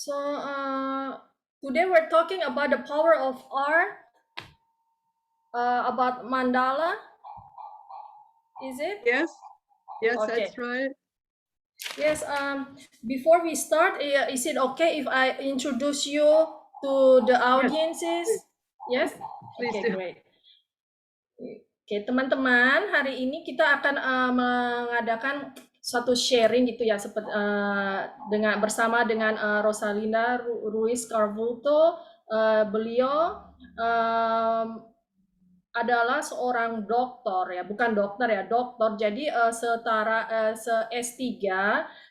So today we're talking about the power of art, about mandala. Is it? Yes, Okay. that's right. Yes. Before we start, is it okay if I introduce you to the Yes, audiences? please, Yes. please Okay, do. great. Oke, teman-teman, hari ini kita akan mengadakan satu sharing gitu ya, seperti bersama dengan Rosalinda Ruiz Scarfuto. Beliau adalah seorang dokter ya, bukan dokter ya, dokter. Jadi setara S3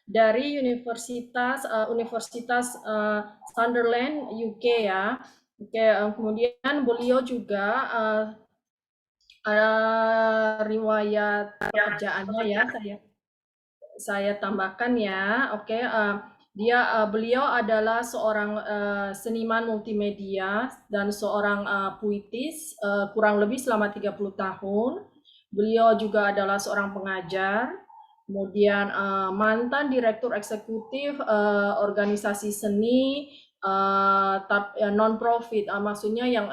dari Universitas Sunderland UK ya. Oke, kemudian beliau juga riwayat pekerjaannya ya, saya tambahkan ya. Oke, beliau adalah seorang seniman multimedia dan seorang puitis, kurang lebih selama 30 tahun. Beliau juga adalah seorang pengajar, kemudian mantan direktur eksekutif organisasi seni non-profit, maksudnya yang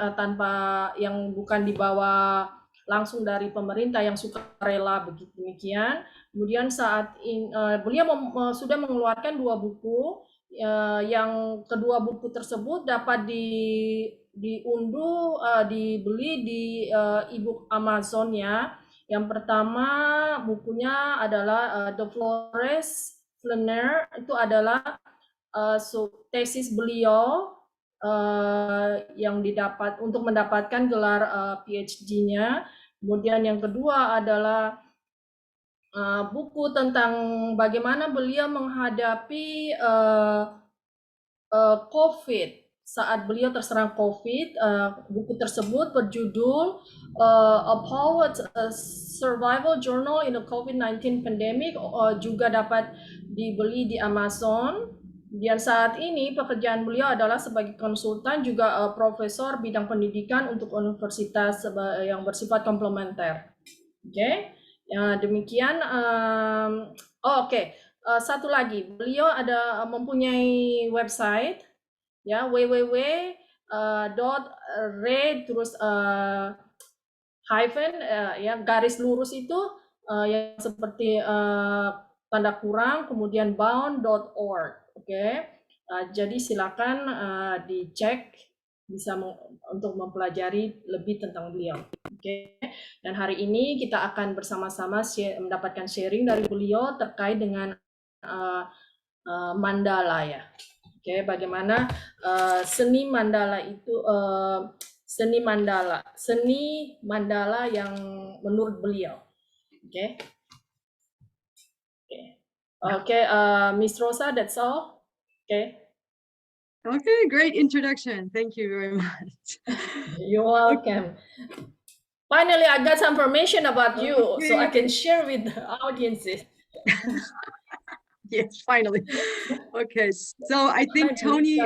bukan di bawah langsung dari pemerintah, yang sukarela begitu demikian. Kemudian beliau sudah mengeluarkan 2 buku, yang kedua buku tersebut dapat diunduh, dibeli di e-book Amazon ya. Yang pertama bukunya adalah The Flores Flaneur, itu adalah tesis beliau yang untuk mendapatkan gelar PhD-nya. Kemudian yang kedua adalah buku tentang bagaimana beliau menghadapi COVID saat beliau terserang COVID. Buku tersebut berjudul A Poet's Survival Journal in the COVID-19 Pandemic, juga dapat dibeli di Amazon. Dan saat ini pekerjaan beliau adalah sebagai konsultan, juga profesor bidang pendidikan untuk universitas yang bersifat komplementer. Oke, ya, demikian. Oke. Satu lagi, beliau mempunyai website ya, www.re terus hyphen ya, garis lurus itu yang seperti tanda kurang kemudian bound.org. Oke. Jadi silakan dicek, bisa untuk mempelajari lebih tentang beliau. Oke. Dan hari ini kita akan bersama-sama mendapatkan sharing dari beliau terkait dengan mandala ya. Oke, bagaimana seni mandala itu seni mandala yang menurut beliau. Oke. Oke, Miss Rosa, that's all. Okay. Okay, great introduction. Thank you very much. You're welcome. Finally, I got some information about you, so I can share with the audiences. Yes, finally. Okay, so I think Tony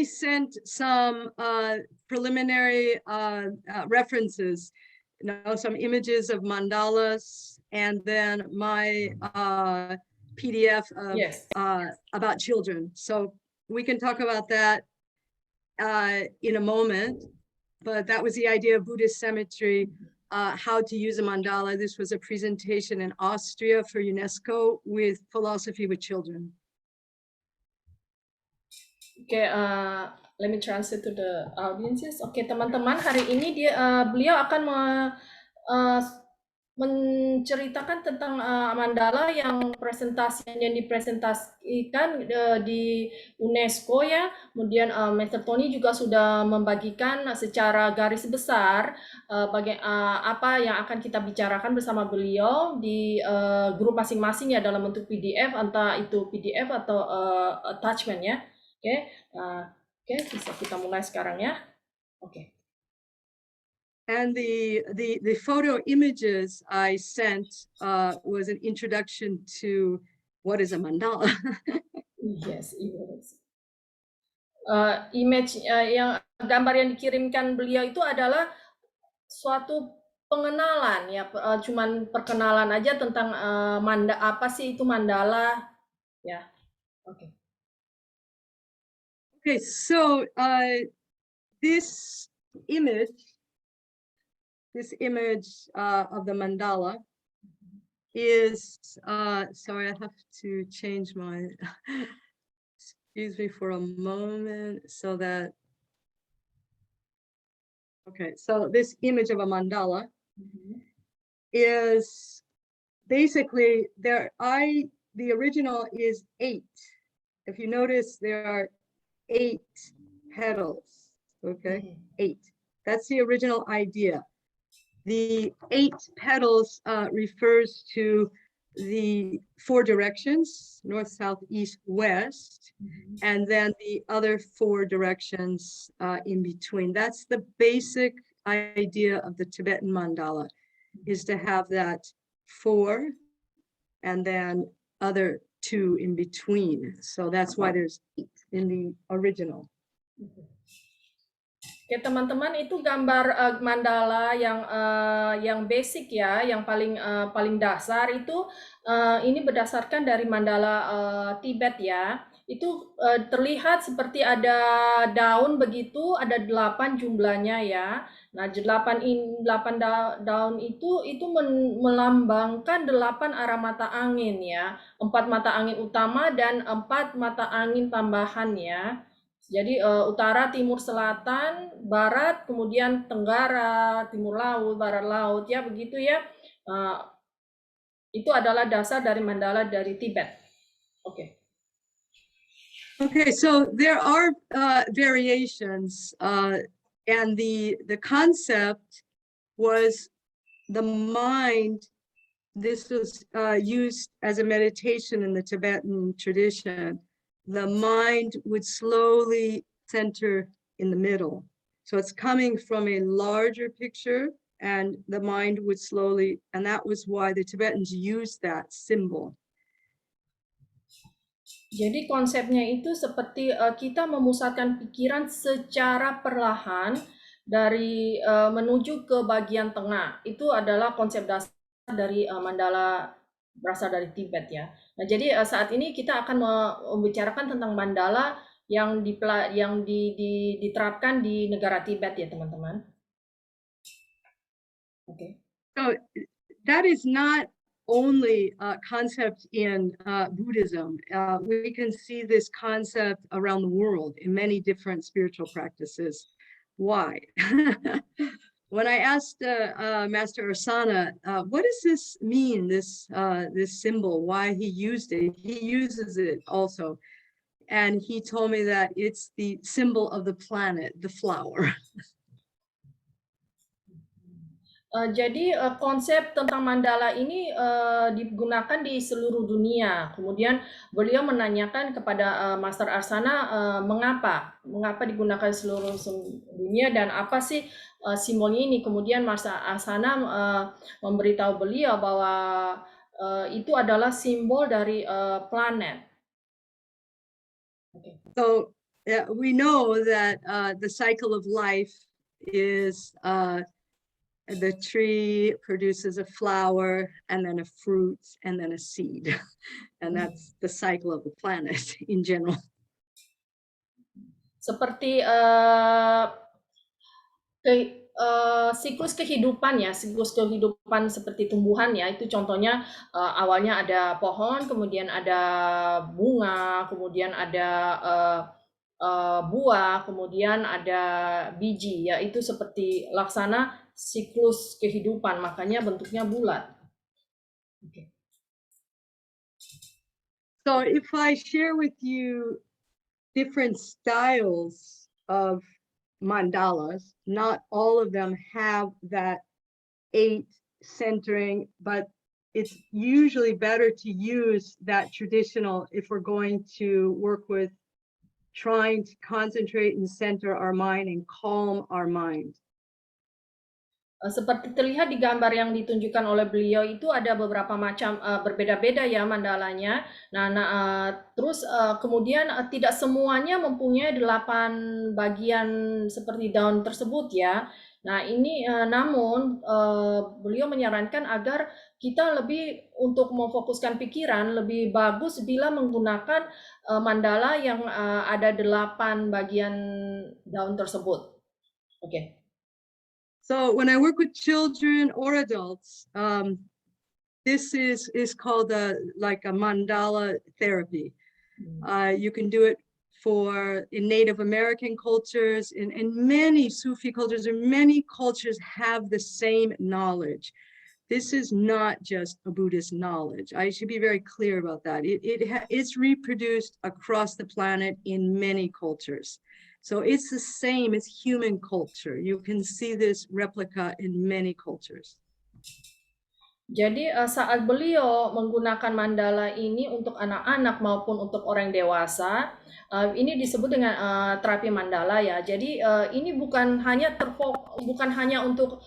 sent some preliminary references, some images of mandalas, and then my PDF of, yes, about children. So we can talk about that in a moment, but that was the idea of Buddhist Cemetery, how to use a mandala. This was a presentation in Austria for UNESCO with philosophy with children. Okay, let me translate to the audiences. Okay, teman-teman, hari ini beliau akan menceritakan tentang mandala yang dipresentasikan di UNESCO ya. Kemudian Mr. Tony juga sudah membagikan secara garis besar apa yang akan kita bicarakan bersama beliau di grup masing-masing ya, dalam bentuk PDF, entah itu PDF atau attachment ya. Oke, bisa kita mulai sekarang ya. Oke. And the photo images I sent was an introduction to what is a mandala. Yes, yes. Image yang gambar yang dikirimkan beliau itu adalah suatu pengenalan ya, cuman perkenalan aja tentang apa sih itu mandala ya. Oke. Okay, so this image, of the mandala is, sorry, I have to change my, excuse me for a moment so that, okay, so this image of a mandala is basically the original is 8. If you notice, there are 8 petals, okay? 8. That's the original idea. The 8 petals refers to the 4 directions, north, south, east, west, and then the other 4 directions in between. That's the basic idea of the Tibetan mandala, is to have that 4 and then other 2 in between. So that's why there's 8 in the original. Oke teman-teman, itu gambar mandala yang basic ya, yang paling dasar itu ini berdasarkan dari mandala Tibet ya. Itu terlihat seperti ada daun begitu, ada 8 jumlahnya ya. Nah, 8 daun itu melambangkan 8 arah mata angin ya. 4 mata angin utama dan 4 mata angin tambahan ya. Jadi utara, timur, selatan, barat, kemudian tenggara, timur laut, barat laut, ya begitu ya. Itu adalah dasar dari mandala dari Tibet. Oke. Okay, so there are variations, and the concept was the mind. This was used as a meditation in the Tibetan tradition. The mind would slowly center in the middle. So it's coming from a larger picture, and the mind would slowly, and that was why the Tibetans used that symbol. Jadi konsepnya itu seperti kita memusatkan pikiran secara perlahan dari menuju ke bagian tengah. Itu adalah konsep dasar dari mandala berasal dari Tibet ya. Nah, jadi saat ini kita akan membicarakan tentang mandala yang diterapkan di negara Tibet ya, teman-teman. Oke. So that is not only a concept in Buddhism. We can see this concept around the world in many different spiritual practices. Why? When I asked Master Asana, what does this mean, this symbol, why he used it? He uses it also. And he told me that it's the symbol of the planet, the flower. Jadi konsep tentang mandala ini digunakan di seluruh dunia. Kemudian beliau menanyakan kepada Master Arsana mengapa digunakan seluruh dunia dan apa sih simbolnya ini. Kemudian Master Arsana memberitahu beliau bahwa itu adalah simbol dari planet. Okay. So we know that the cycle of life is the tree produces a flower and then a fruit and then a seed. And that's the cycle of the planet in general. Seperti siklus kehidupan ya, siklus kehidupan seperti tumbuhan ya, itu contohnya awalnya ada pohon, kemudian ada bunga, kemudian ada buah, kemudian ada biji ya, itu seperti laksana siklus kehidupan, makanya bentuknya bulat. Okay. So if I share with you different styles of mandalas, not all of them have that 8 centering, but it's usually better to use that traditional if we're going to work with trying to concentrate and center our mind and calm our mind. Seperti terlihat di gambar yang ditunjukkan oleh beliau itu ada beberapa macam berbeda-beda ya mandalanya. Terus kemudian tidak semuanya mempunyai 8 bagian seperti daun tersebut ya. Nah ini namun beliau menyarankan agar kita lebih untuk memfokuskan pikiran lebih bagus bila menggunakan mandala yang ada 8 bagian daun tersebut. Oke. So when I work with children or adults, this is called like a mandala therapy. You can do it in Native American cultures, in many Sufi cultures, and many cultures have the same knowledge. This is not just a Buddhist knowledge. I should be very clear about that. It's reproduced across the planet in many cultures. So it's the same as human culture. You can see this replica in many cultures. Jadi saat beliau menggunakan mandala ini untuk anak-anak maupun untuk orang dewasa, ini disebut dengan terapi mandala ya. Jadi ini bukan hanya untuk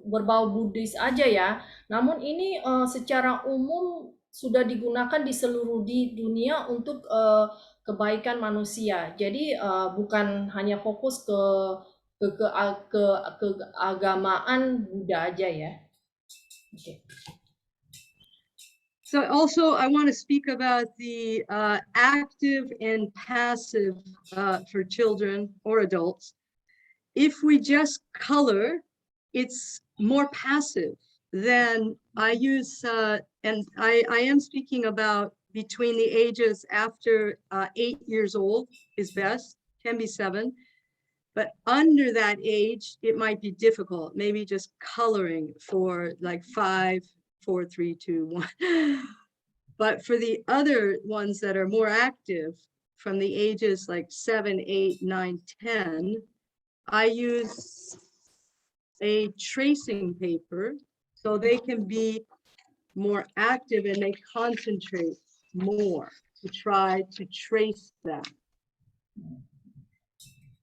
berbau Buddhis aja ya. Namun ini secara umum sudah digunakan di seluruh dunia untuk kebaikan manusia. Jadi bukan hanya fokus keagamaan Buddha aja ya. Okay. So also I want to speak about the active and passive for children or adults. If we just color, it's more passive than I use, and I am speaking about between the ages after 8 years old is best, can be 7. But under that age, it might be difficult, maybe just coloring for like 5, 4, 3, 2, 1. But for the other ones that are more active, from the ages like 7, 8, 9, 10, I use a tracing paper so they can be more active and they concentrate more to try to trace that.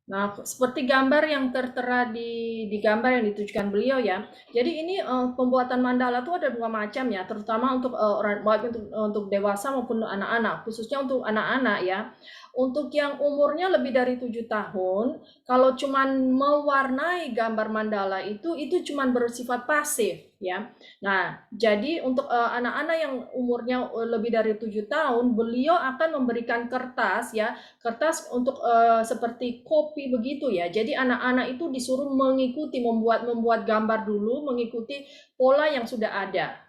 Nah, seperti gambar yang tertera di gambar yang ditujukan beliau ya. Jadi ini pembuatan mandala itu ada 2 macam ya, terutama untuk orang baik untuk dewasa maupun anak-anak. Khususnya untuk anak-anak ya. Untuk yang umurnya lebih dari 7 tahun, kalau cuman mewarnai gambar mandala itu cuman bersifat pasif ya. Nah, jadi untuk anak-anak yang umurnya lebih dari 7 tahun, beliau akan memberikan kertas ya, kertas untuk seperti kopi begitu ya. Jadi anak-anak itu disuruh mengikuti membuat gambar dulu, mengikuti pola yang sudah ada.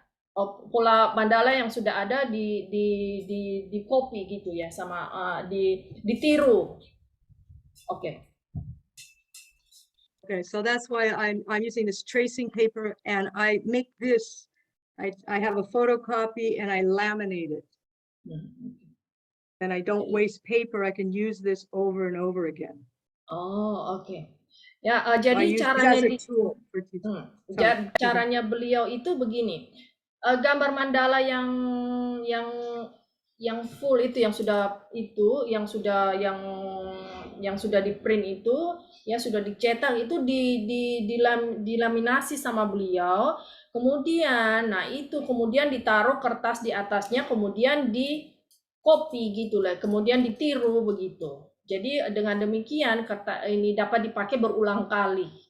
Pola mandala yang sudah ada di copy gitu ya, sama ditiru. Oke. Okay, so that's why I'm using this tracing paper, and I make this. I have a photocopy and I laminate it. And I don't waste paper. I can use this over and over again. Oh, oke. Ya, jadi caranya beliau itu begini. Gambar mandala yang full itu yang sudah di print itu ya, sudah dicetak itu dilaminasi sama beliau. Kemudian kemudian ditaruh kertas di atasnya, kemudian di copy gitu lah, kemudian ditiru begitu. Jadi dengan demikian kertas ini dapat dipakai berulang kali.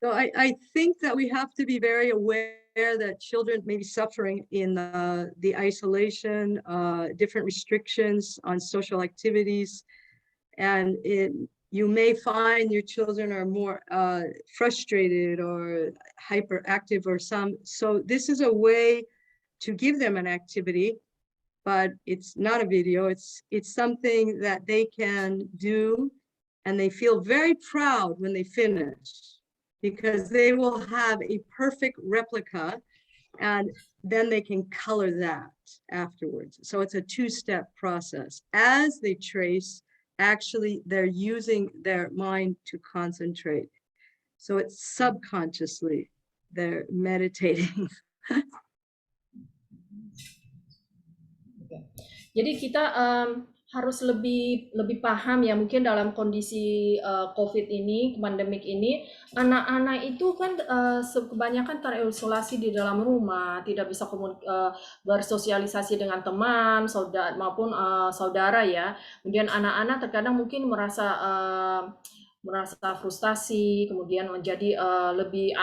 So I think that we have to be very aware that children may be suffering in the isolation, different restrictions on social activities, and you may find your children are more frustrated or hyperactive or some. So this is a way to give them an activity, but it's not a video. It's something that they can do, and they feel very proud when they finish, because they will have a perfect replica, and then they can color that afterwards. So it's a 2-step process. As they trace, actually they're using their mind to concentrate. So it's subconsciously they're meditating. Jadi kita harus lebih paham ya, mungkin dalam kondisi COVID ini, pandemik ini, anak-anak itu kan kebanyakan terisolasi di dalam rumah, tidak bisa bersosialisasi dengan teman, saudara maupun saudara ya. Kemudian anak-anak terkadang mungkin merasa merasa frustasi, kemudian menjadi lebih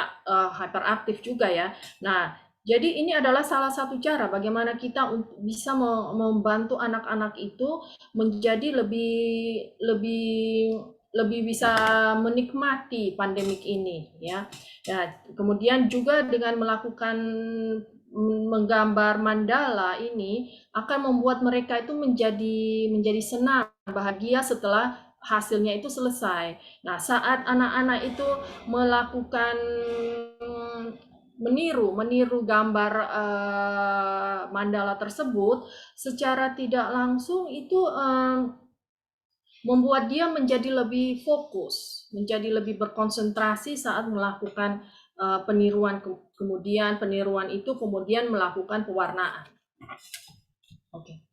hyperaktif juga ya. Nah, jadi ini adalah salah satu cara bagaimana kita bisa membantu anak-anak itu menjadi lebih lebih lebih bisa menikmati pandemik ini ya. Ya, kemudian juga dengan melakukan menggambar mandala ini akan membuat mereka itu menjadi senang, bahagia setelah hasilnya itu selesai. Nah, saat anak-anak itu melakukan meniru gambar mandala tersebut secara tidak langsung itu membuat dia menjadi lebih fokus, menjadi lebih berkonsentrasi saat melakukan peniruan, kemudian peniruan itu kemudian melakukan pewarnaan. Okay.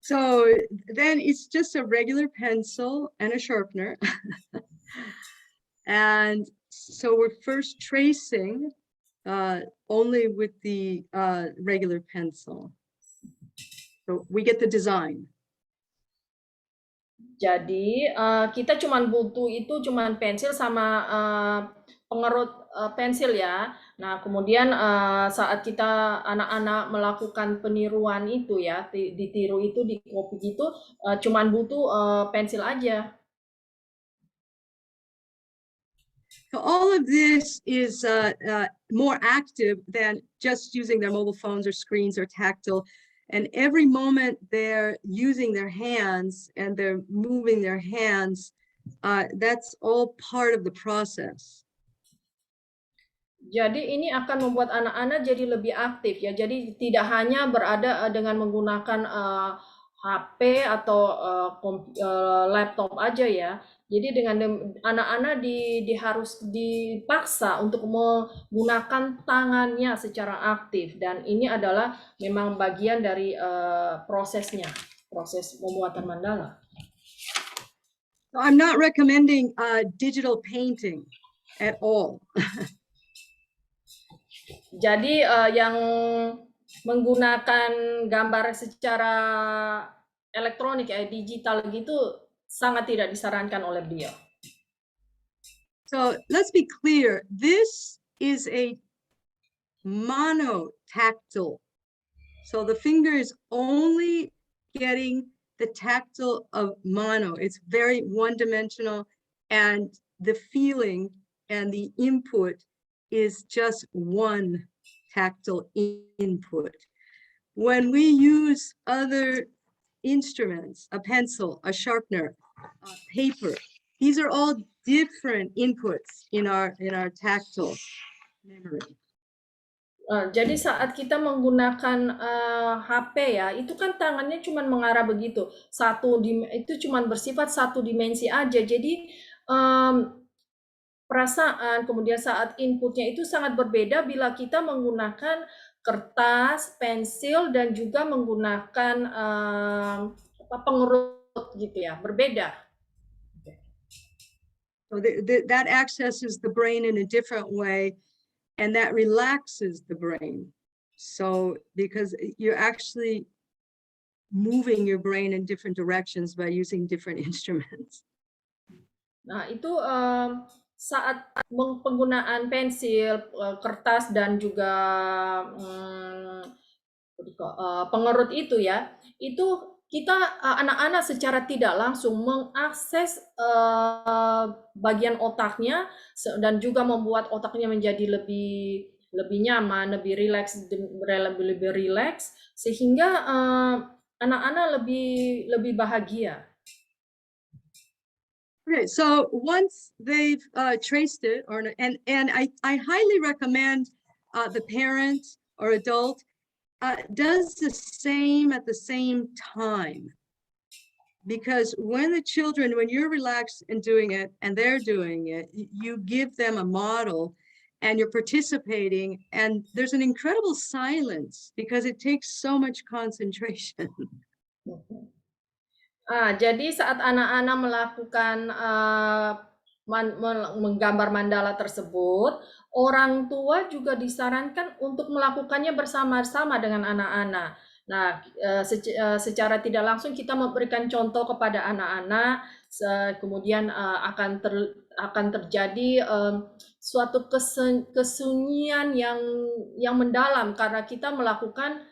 So then it's just a regular pencil and a sharpener. And so we're first tracing only with the regular pencil. So we get the design. Jadi kita cuman butuh itu cuman pensil sama pengerut pensil ya. Nah, kemudian saat kita anak-anak melakukan peniruan itu ya, ditiru itu di copy gitu, cuman butuh pensil aja. So all of this is more active than just using their mobile phones or screens or tactile. And every moment they're using their hands and they're moving their hands, that's all part of the process. Jadi ini akan membuat anak-anak jadi lebih aktif ya. Jadi tidak hanya berada dengan menggunakan HP atau laptop aja ya. Jadi dengan anak-anak harus dipaksa untuk menggunakan tangannya secara aktif dan ini adalah memang bagian dari prosesnya, proses pembuatan mandala. So I'm not recommending digital painting at all. Jadi yang menggunakan gambar secara elektronik digital gitu sangat tidak disarankan oleh beliau. So let's be clear, this is a monotactile. So the finger is only getting the tactile of mono. It's very one-dimensional, and the feeling and the input is just one tactile input. When we use other instruments, a pencil, a sharpener, paper, these are all different inputs in our tactile memory. Jadi saat kita menggunakan HP ya, itu kan tangannya cuma mengarah begitu. Itu cuma bersifat satu dimensi aja. Jadi perasaan, kemudian saat inputnya itu sangat berbeda bila kita menggunakan kertas, pensil, dan juga menggunakan pengerut gitu ya, berbeda. So that accesses the brain in a different way, and that relaxes the brain. So because you're actually moving your brain in different directions by using different instruments. Nah, itu saat penggunaan pensil, kertas, dan juga pengerut itu ya, itu kita anak-anak secara tidak langsung mengakses bagian otaknya dan juga membuat otaknya menjadi lebih nyaman, lebih rileks sehingga anak-anak lebih bahagia. Okay, so once they've traced it, and I highly recommend the parent or adult does the same at the same time. Because when you're relaxed and doing it and they're doing it, you give them a model and you're participating, and there's an incredible silence because it takes so much concentration. Jadi saat anak-anak melakukan menggambar mandala tersebut, orang tua juga disarankan untuk melakukannya bersama-sama dengan anak-anak. Nah, secara tidak langsung kita memberikan contoh kepada anak-anak Kemudian akan terjadi suatu kesunyian yang mendalam karena kita melakukan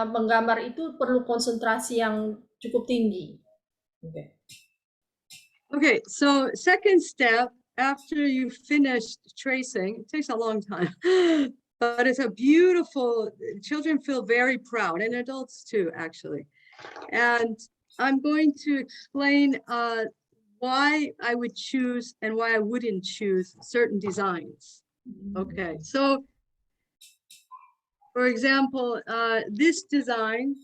menggambar itu perlu konsentrasi yang cukup tinggi. Okay. Okay, so second step, after you finished tracing, it takes a long time, but it's a beautiful, children feel very proud, and adults too, actually. And I'm going to explain why I would choose and why I wouldn't choose certain designs. Okay, so for example, this design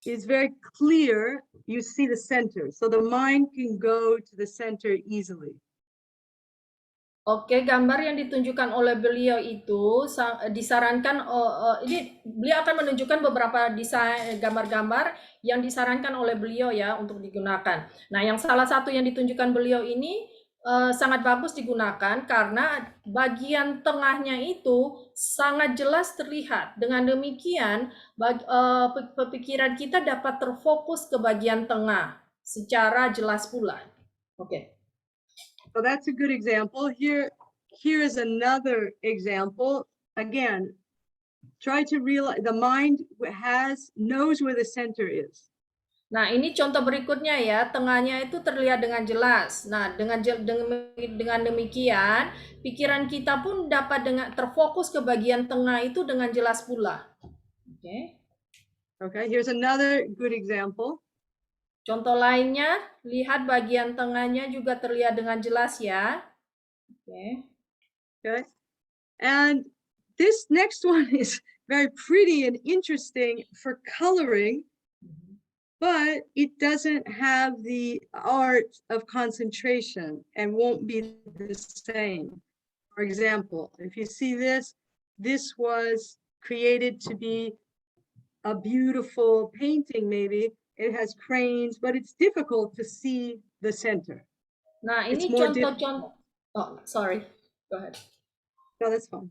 is very clear. You see the center, so the mind can go to the center easily. Oke, gambar yang ditunjukkan oleh beliau itu disarankan, ini beliau akan menunjukkan beberapa desain gambar-gambar yang disarankan oleh beliau ya untuk digunakan. Nah, yang salah satu yang ditunjukkan beliau ini sangat bagus digunakan karena bagian tengahnya itu sangat jelas terlihat. Dengan demikian, pikiran kita dapat terfokus ke bagian tengah secara jelas pula. Oke. So that's a good example. Here is another example. Again, try to realize the mind knows where the center is. Nah, ini contoh berikutnya ya, tengahnya itu terlihat dengan jelas. Nah, dengan demikian, pikiran kita pun dapat terfokus ke bagian tengah itu dengan jelas pula. Oke. Okay, here's another good example. Contoh lainnya, lihat bagian tengahnya juga terlihat dengan jelas ya. Oke. Okay. And this next one is very pretty and interesting for coloring, but it doesn't have the art of concentration and won't be the same. For example, if you see this was created to be a beautiful painting, maybe. It has cranes, but it's difficult to see the center. Nah, ini contoh-contoh. Oh, sorry. Go ahead. No, that's fine.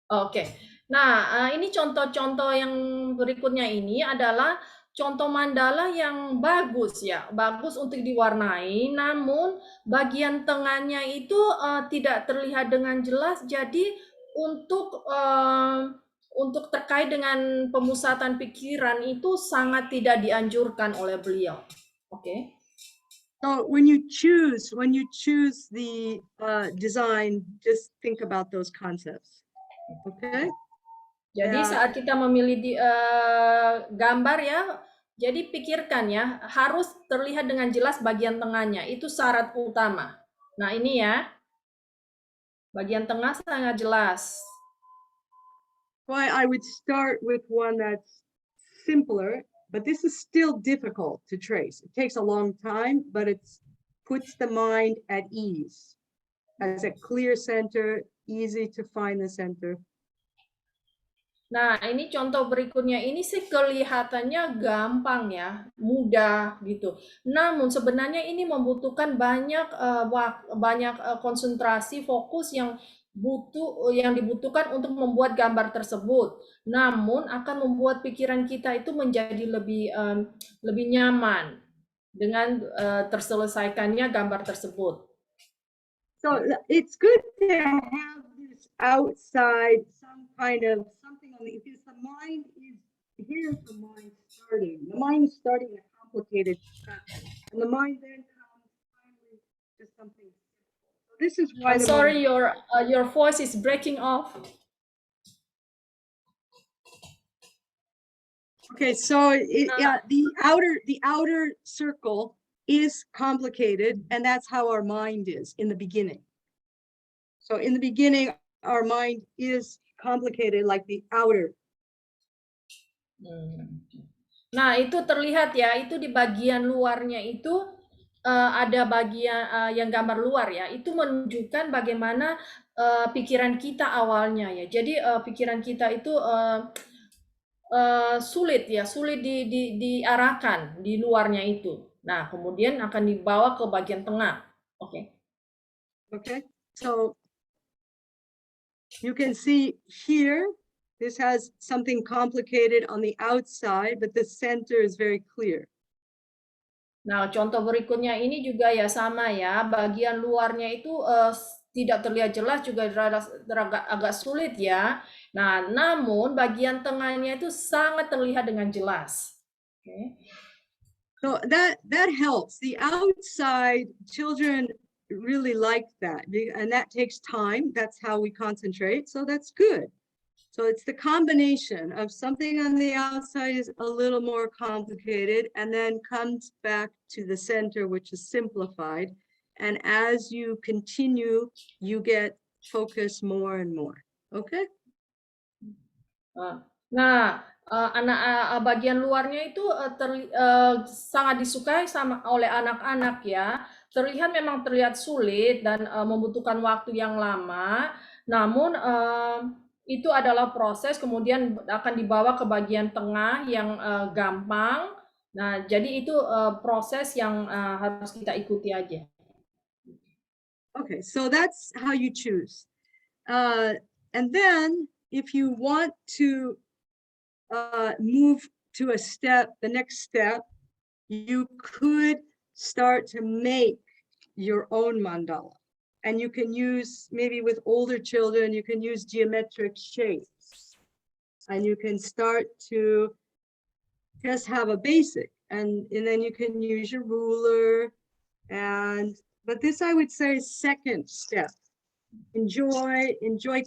Oke. Nah, ini contoh-contoh yang berikutnya ini adalah contoh mandala yang bagus ya, bagus untuk diwarnai, namun bagian tengahnya itu tidak terlihat dengan jelas. Jadi untuk terkait dengan pemusatan pikiran itu sangat tidak dianjurkan oleh beliau. Oke. So when you choose the design, just think about those concepts. Okay. Jadi saat kita memilih gambar ya, jadi pikirkan ya, harus terlihat dengan jelas bagian tengahnya. Itu syarat utama. Nah, ini ya. Bagian tengah sangat jelas. Why I would start with one that's simpler, but this is still difficult to trace. It takes a long time, but it puts the mind at ease. Has a clear center, easy to find the center. Nah, ini contoh berikutnya. Ini sih kelihatannya gampang ya, mudah gitu. Namun sebenarnya ini membutuhkan banyak konsentrasi, fokus yang dibutuhkan untuk membuat gambar tersebut. Namun akan membuat pikiran kita itu menjadi lebih nyaman dengan terselesaikannya gambar tersebut. So it's good to have this outside, some kind of something on the, because the mind is, here's the mind starting. The mind is starting a complicated structure. And the mind then comes finally to something simple. So this is why I'm sorry, your voice is breaking off. Okay, so the outer circle is complicated, and that's how our mind is in the beginning. So in the beginning, our mind is complicated like the outer. Nah, itu terlihat ya, itu di bagian luarnya itu ada bagian yang gambar luar ya, itu menunjukkan bagaimana pikiran kita awalnya ya. Jadi pikiran kita itu sulit diarahkan di luarnya itu. Nah, kemudian akan dibawa ke bagian tengah. Oke. Okay, so you can see here, this has something complicated on the outside, but the center is very clear. Nah, contoh berikutnya ini juga ya sama ya, bagian luarnya itu tidak terlihat jelas juga agak sulit ya. Nah, namun bagian tengahnya itu sangat terlihat dengan jelas. Oke. So that helps. The outside children really like that, and that takes time. That's how we concentrate. So that's good. So it's the combination of something on the outside is a little more complicated and then comes back to the center, which is simplified. And as you continue, you get focused more and more. Okay? Nah, bagian luarnya itu sangat disukai oleh anak-anak ya. Memang terlihat sulit dan membutuhkan waktu yang lama. Namun itu adalah proses, kemudian akan dibawa ke bagian tengah yang gampang. Nah, jadi itu proses yang harus kita ikuti aja. Okay, so that's how you choose. And then if you want to move to the next step, you could start to make your own mandala. And you can use, maybe with older children, you can use geometric shapes. And you can start to just have a basic. And then you can use your ruler. But this, I would say, is second step. Enjoy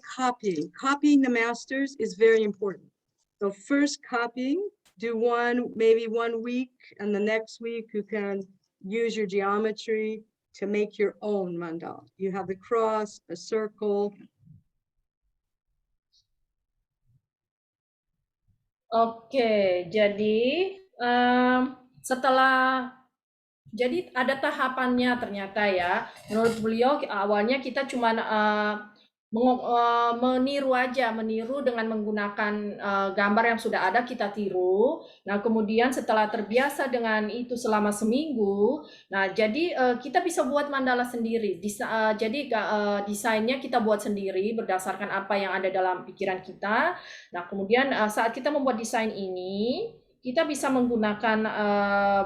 copying. Copying the masters is very important. So first copying, do maybe 1 week, and the next week you can use your geometry to make your own mandala. You have the cross, a circle. Oke, jadi setelah jadi ada tahapannya ternyata ya. Menurut beliau awalnya kita cuma meniru dengan menggunakan gambar yang sudah ada kita tiru. Nah, kemudian setelah terbiasa dengan itu selama seminggu, nah jadi kita bisa buat mandala sendiri. Jadi desainnya kita buat sendiri berdasarkan apa yang ada dalam pikiran kita. Nah, kemudian saat kita membuat desain ini, kita bisa menggunakan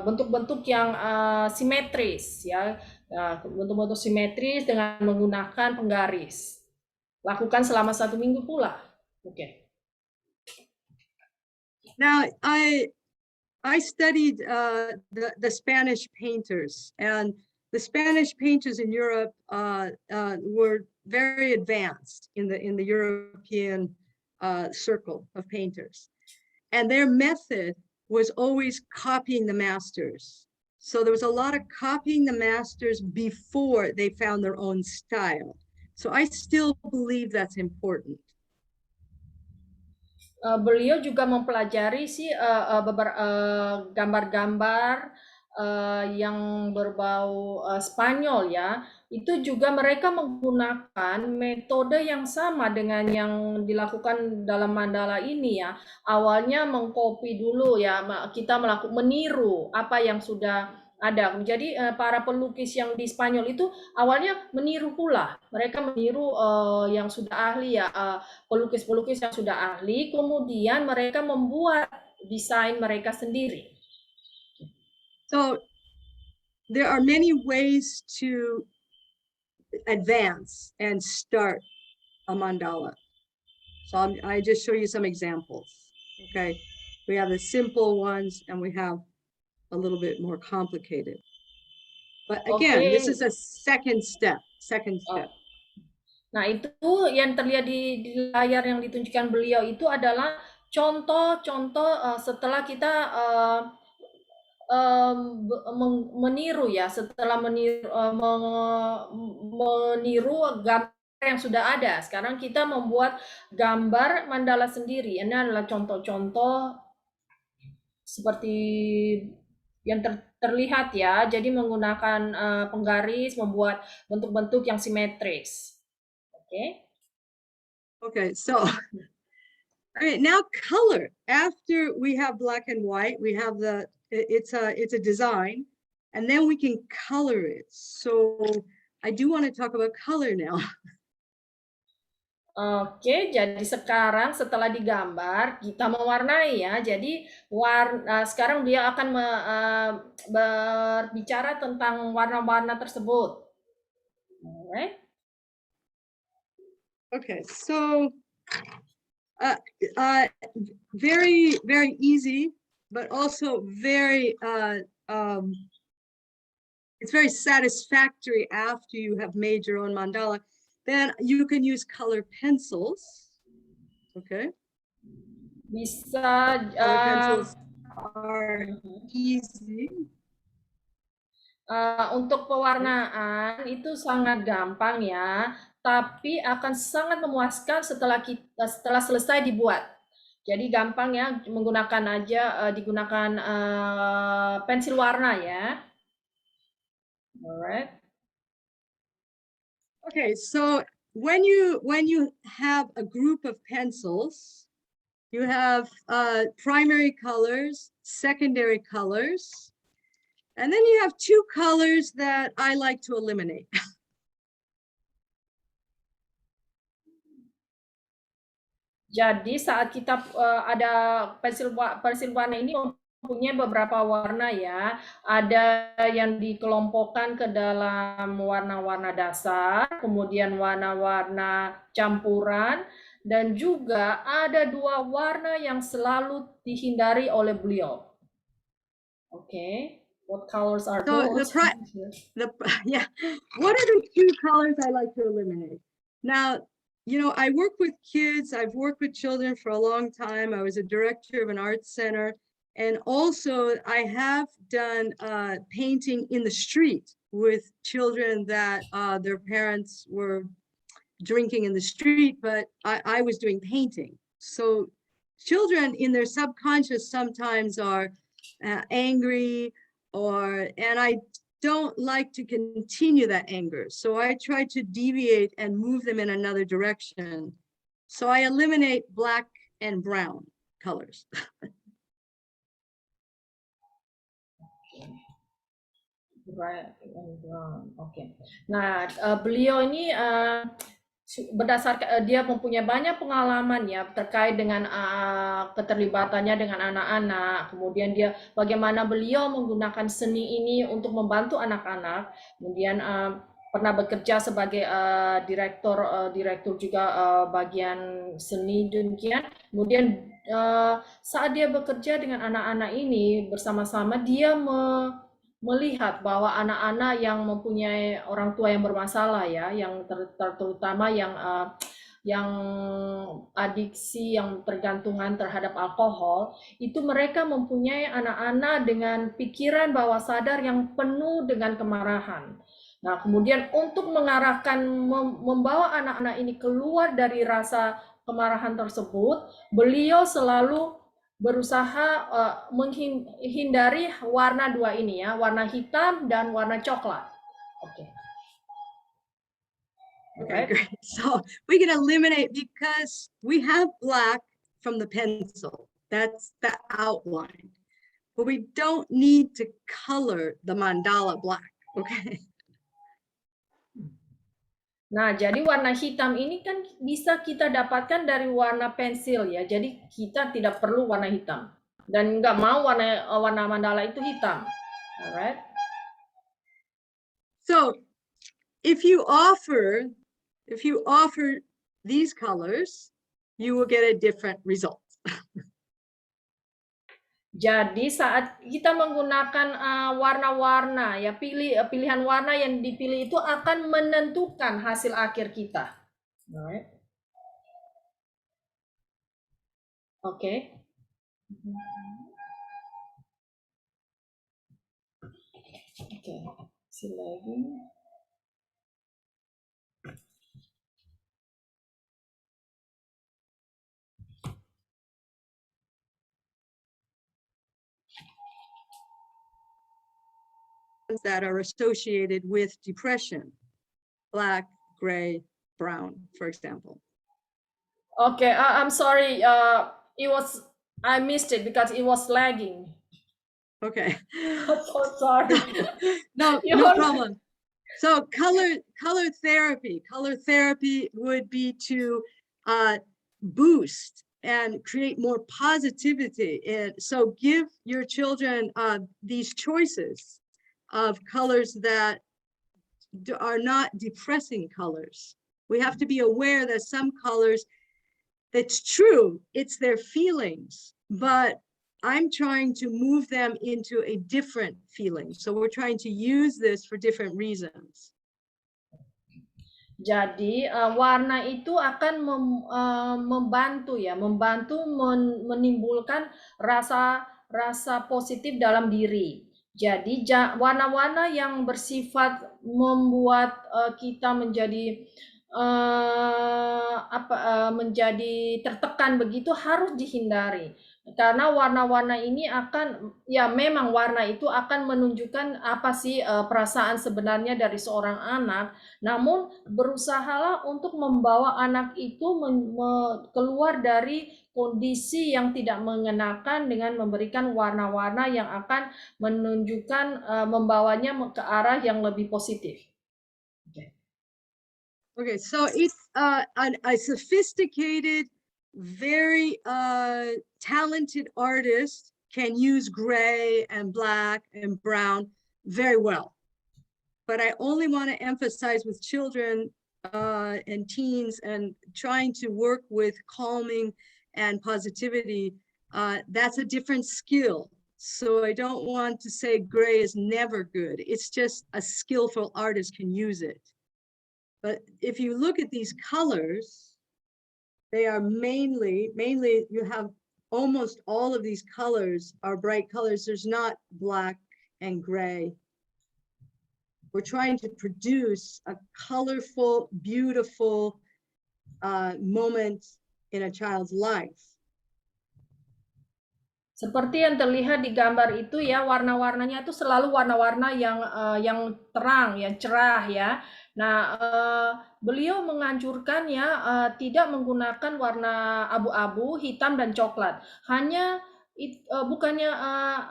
bentuk-bentuk yang simetris ya, bentuk-bentuk simetris dengan menggunakan penggaris. Lakukan selama 1 minggu pula. Okay. Now I studied the Spanish painters, and the Spanish painters in Europe were very advanced in the European circle of painters, and their method was always copying the masters. So there was a lot of copying the masters before they found their own style. So I still believe that's important. Beliau juga mempelajari sih gambar-gambar yang berbau Spanyol ya. Itu juga mereka menggunakan metode yang sama dengan yang dilakukan dalam mandala ini ya. Awalnya mengcopy dulu ya, kita meniru apa yang sudah ada. Jadi para pelukis yang di Spanyol itu awalnya meniru pula. Mereka meniru yang sudah ahli ya, pelukis-pelukis yang sudah ahli, kemudian mereka membuat desain mereka sendiri. So there are many ways to advance and start a mandala. So I just show you some examples. Okay, we have the simple ones and we have a little bit more complicated. But again, this is a second step. Nah, itu yang terlihat di layar yang ditunjukkan beliau itu adalah contoh-contoh setelah kita meniru ya, setelah meniru gambar yang sudah ada. Sekarang kita membuat gambar mandala sendiri. Ini adalah contoh-contoh seperti yang terlihat ya. Jadi menggunakan penggaris, membuat bentuk-bentuk yang simetris. Okay, so all right, now color. After we have black and white, we have it's a design, and then we can color it. So I do want to talk about color now. Oke, jadi sekarang setelah digambar, kita mewarnai ya. Jadi sekarang dia akan berbicara tentang warna-warna tersebut. Alright. Okay, so uh, uh, very easy, but also it's very satisfactory after you have made your own mandala. Then you can use color pencils. Okay, Bisa color pencils are easy. Untuk pewarnaan itu sangat gampang ya, tapi akan sangat memuaskan setelah selesai dibuat. Jadi gampang ya, menggunakan aja digunakan pensil warna ya. Alright. Okay, so when you have a group of pencils, you have primary colors, secondary colors, and then you have two colors that I like to eliminate. Jadi saat kita ada pensil warna ini mempunyai beberapa warna ya. Ada yang dikelompokkan ke dalam warna-warna dasar, kemudian warna-warna campuran, dan juga ada dua warna yang selalu dihindari oleh beliau. Okay, what colors are So those? yeah, what are the two colors I like to eliminate? Now, I work with kids. I've worked with children for a long time. I was a director of an art center. And also I have done painting in the street with children that their parents were drinking in the street, but I was doing painting. So children in their subconscious sometimes are angry, and I don't like to continue that anger. So I try to deviate and move them in another direction. So I eliminate black and brown colors. Right and wrong. Oke. Nah, beliau ini berdasarkan dia mempunyai banyak pengalaman ya terkait dengan keterlibatannya dengan anak-anak. Kemudian dia bagaimana beliau menggunakan seni ini untuk membantu anak-anak. Kemudian pernah bekerja sebagai direktur juga bagian seni demikian. Kemudian saat dia bekerja dengan anak-anak ini bersama-sama dia melihat bahwa anak-anak yang mempunyai orang tua yang bermasalah ya, yang terutama yang adiksi, yang tergantungan terhadap alkohol, itu mereka mempunyai anak-anak dengan pikiran bawah sadar yang penuh dengan kemarahan. Nah, kemudian untuk mengarahkan, membawa anak-anak ini keluar dari rasa kemarahan tersebut, beliau selalu berusaha menghindari warna dua ini ya, warna hitam dan warna coklat. Oke. Okay, great. So we can eliminate because we have black from the pencil. That's the outline. But we don't need to color the mandala black. Okay. Nah, jadi warna hitam ini kan bisa kita dapatkan dari warna pensil ya. Jadi kita tidak perlu warna hitam. Dan nggak mau warna mandala itu hitam. Alright. So if you offer these colors, you will get a different result. Jadi saat kita menggunakan warna-warna ya, pilihan warna yang dipilih itu akan menentukan hasil akhir kita. Alright. Oke. Oke, lagi. That are associated with depression, black, gray, brown, for example. Okay, I'm sorry. I missed it because it was lagging. Okay. I'm so sorry. No problem. So color therapy would be to boost and create more positivity. And so give your children these choices of colors that are not depressing colors. We have to be aware that some colors, that's true, it's their feelings, but I'm trying to move them into a different feeling. So we're trying to use this for different reasons. Jadi warna itu akan membantu ya, membantu menimbulkan rasa rasa positif dalam diri. Jadi warna-warna yang bersifat membuat kita menjadi menjadi tertekan begitu harus dihindari. Karena warna-warna ini akan, ya memang warna itu akan menunjukkan apa sih perasaan sebenarnya dari seorang anak, namun berusahalah untuk membawa anak itu keluar dari kondisi yang tidak mengenakan dengan memberikan warna-warna yang akan menunjukkan membawanya ke arah yang lebih positif. Okay, so it's a sophisticated, very talented artist can use gray and black and brown very well. But I only want to emphasize with children and teens and trying to work with calming and positivity, that's a different skill. So I don't want to say gray is never good. It's just a skillful artist can use it. But if you look at these colors, they are mainly you have almost all of these colors are bright colors. There's not black and gray. We're trying to produce a colorful, beautiful moment in a child's life. Seperti yang terlihat di gambar itu ya, warna-warnanya itu selalu warna-warna yang terang, yang cerah ya. Nah, beliau menganjurkan ya tidak menggunakan warna abu-abu, hitam dan coklat. Hanya bukannya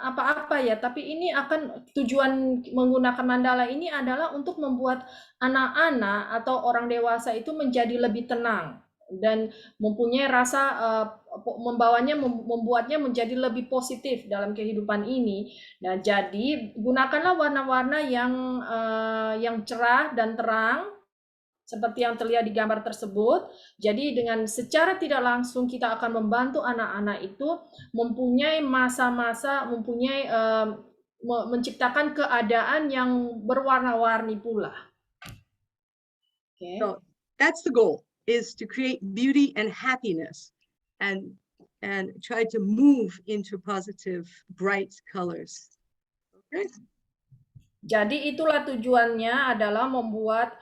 apa-apa ya, tapi ini akan tujuan menggunakan mandala ini adalah untuk membuat anak-anak atau orang dewasa itu menjadi lebih tenang dan mempunyai rasa membuatnya menjadi lebih positif dalam kehidupan ini. Nah, jadi gunakanlah warna-warna yang cerah dan terang seperti yang terlihat di gambar tersebut. Jadi dengan secara tidak langsung kita akan membantu anak-anak itu mempunyai masa-masa, menciptakan keadaan yang berwarna-warni pula. Okay. So that's the goal, is to create beauty and happiness and try to move into positive, bright colors. Okay. Jadi itulah tujuannya adalah membuat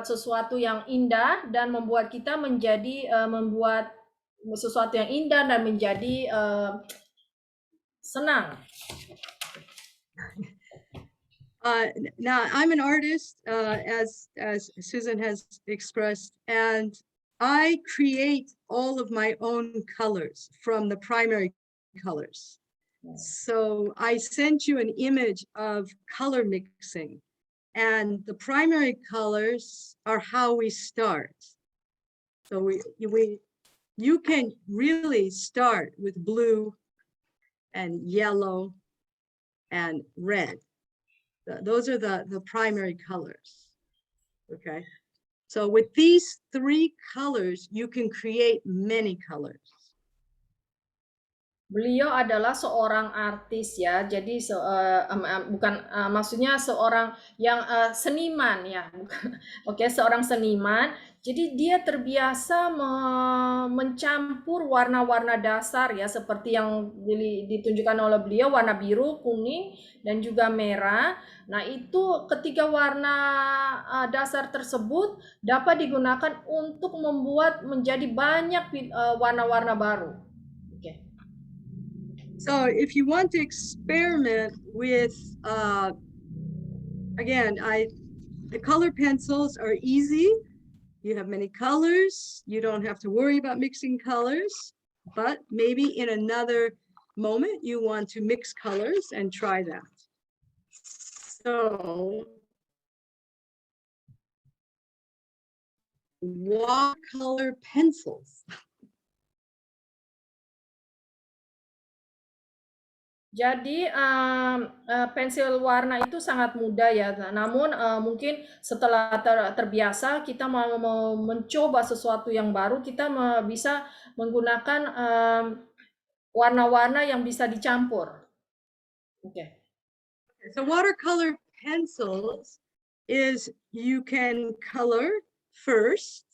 sesuatu yang indah dan membuat kita menjadi membuat sesuatu yang indah dan menjadi senang. Now I'm an artist, as Susan has expressed, and I create all of my own colors from the primary colors. So I sent you an image of color mixing, and the primary colors are how we start. So you can really start with blue and yellow and red. Those are the primary colors. Okay. So with these three colors, you can create many colors. Beliau adalah seorang artis ya, jadi maksudnya seorang yang seniman ya, Oke, seorang seniman. Jadi dia terbiasa mencampur warna-warna dasar ya, seperti yang ditunjukkan oleh beliau, warna biru, kuning, dan juga merah. Nah, itu ketiga warna dasar tersebut dapat digunakan untuk membuat menjadi banyak warna-warna baru. So if you want to experiment with, again, the color pencils are easy. You have many colors. You don't have to worry about mixing colors, but maybe in another moment you want to mix colors and try that. So watercolor pencils. Jadi pensil warna itu sangat mudah ya. Namun mungkin setelah terbiasa kita mau mencoba sesuatu yang baru, kita bisa menggunakan warna-warna yang bisa dicampur. Oke. So watercolor pencils is you can color first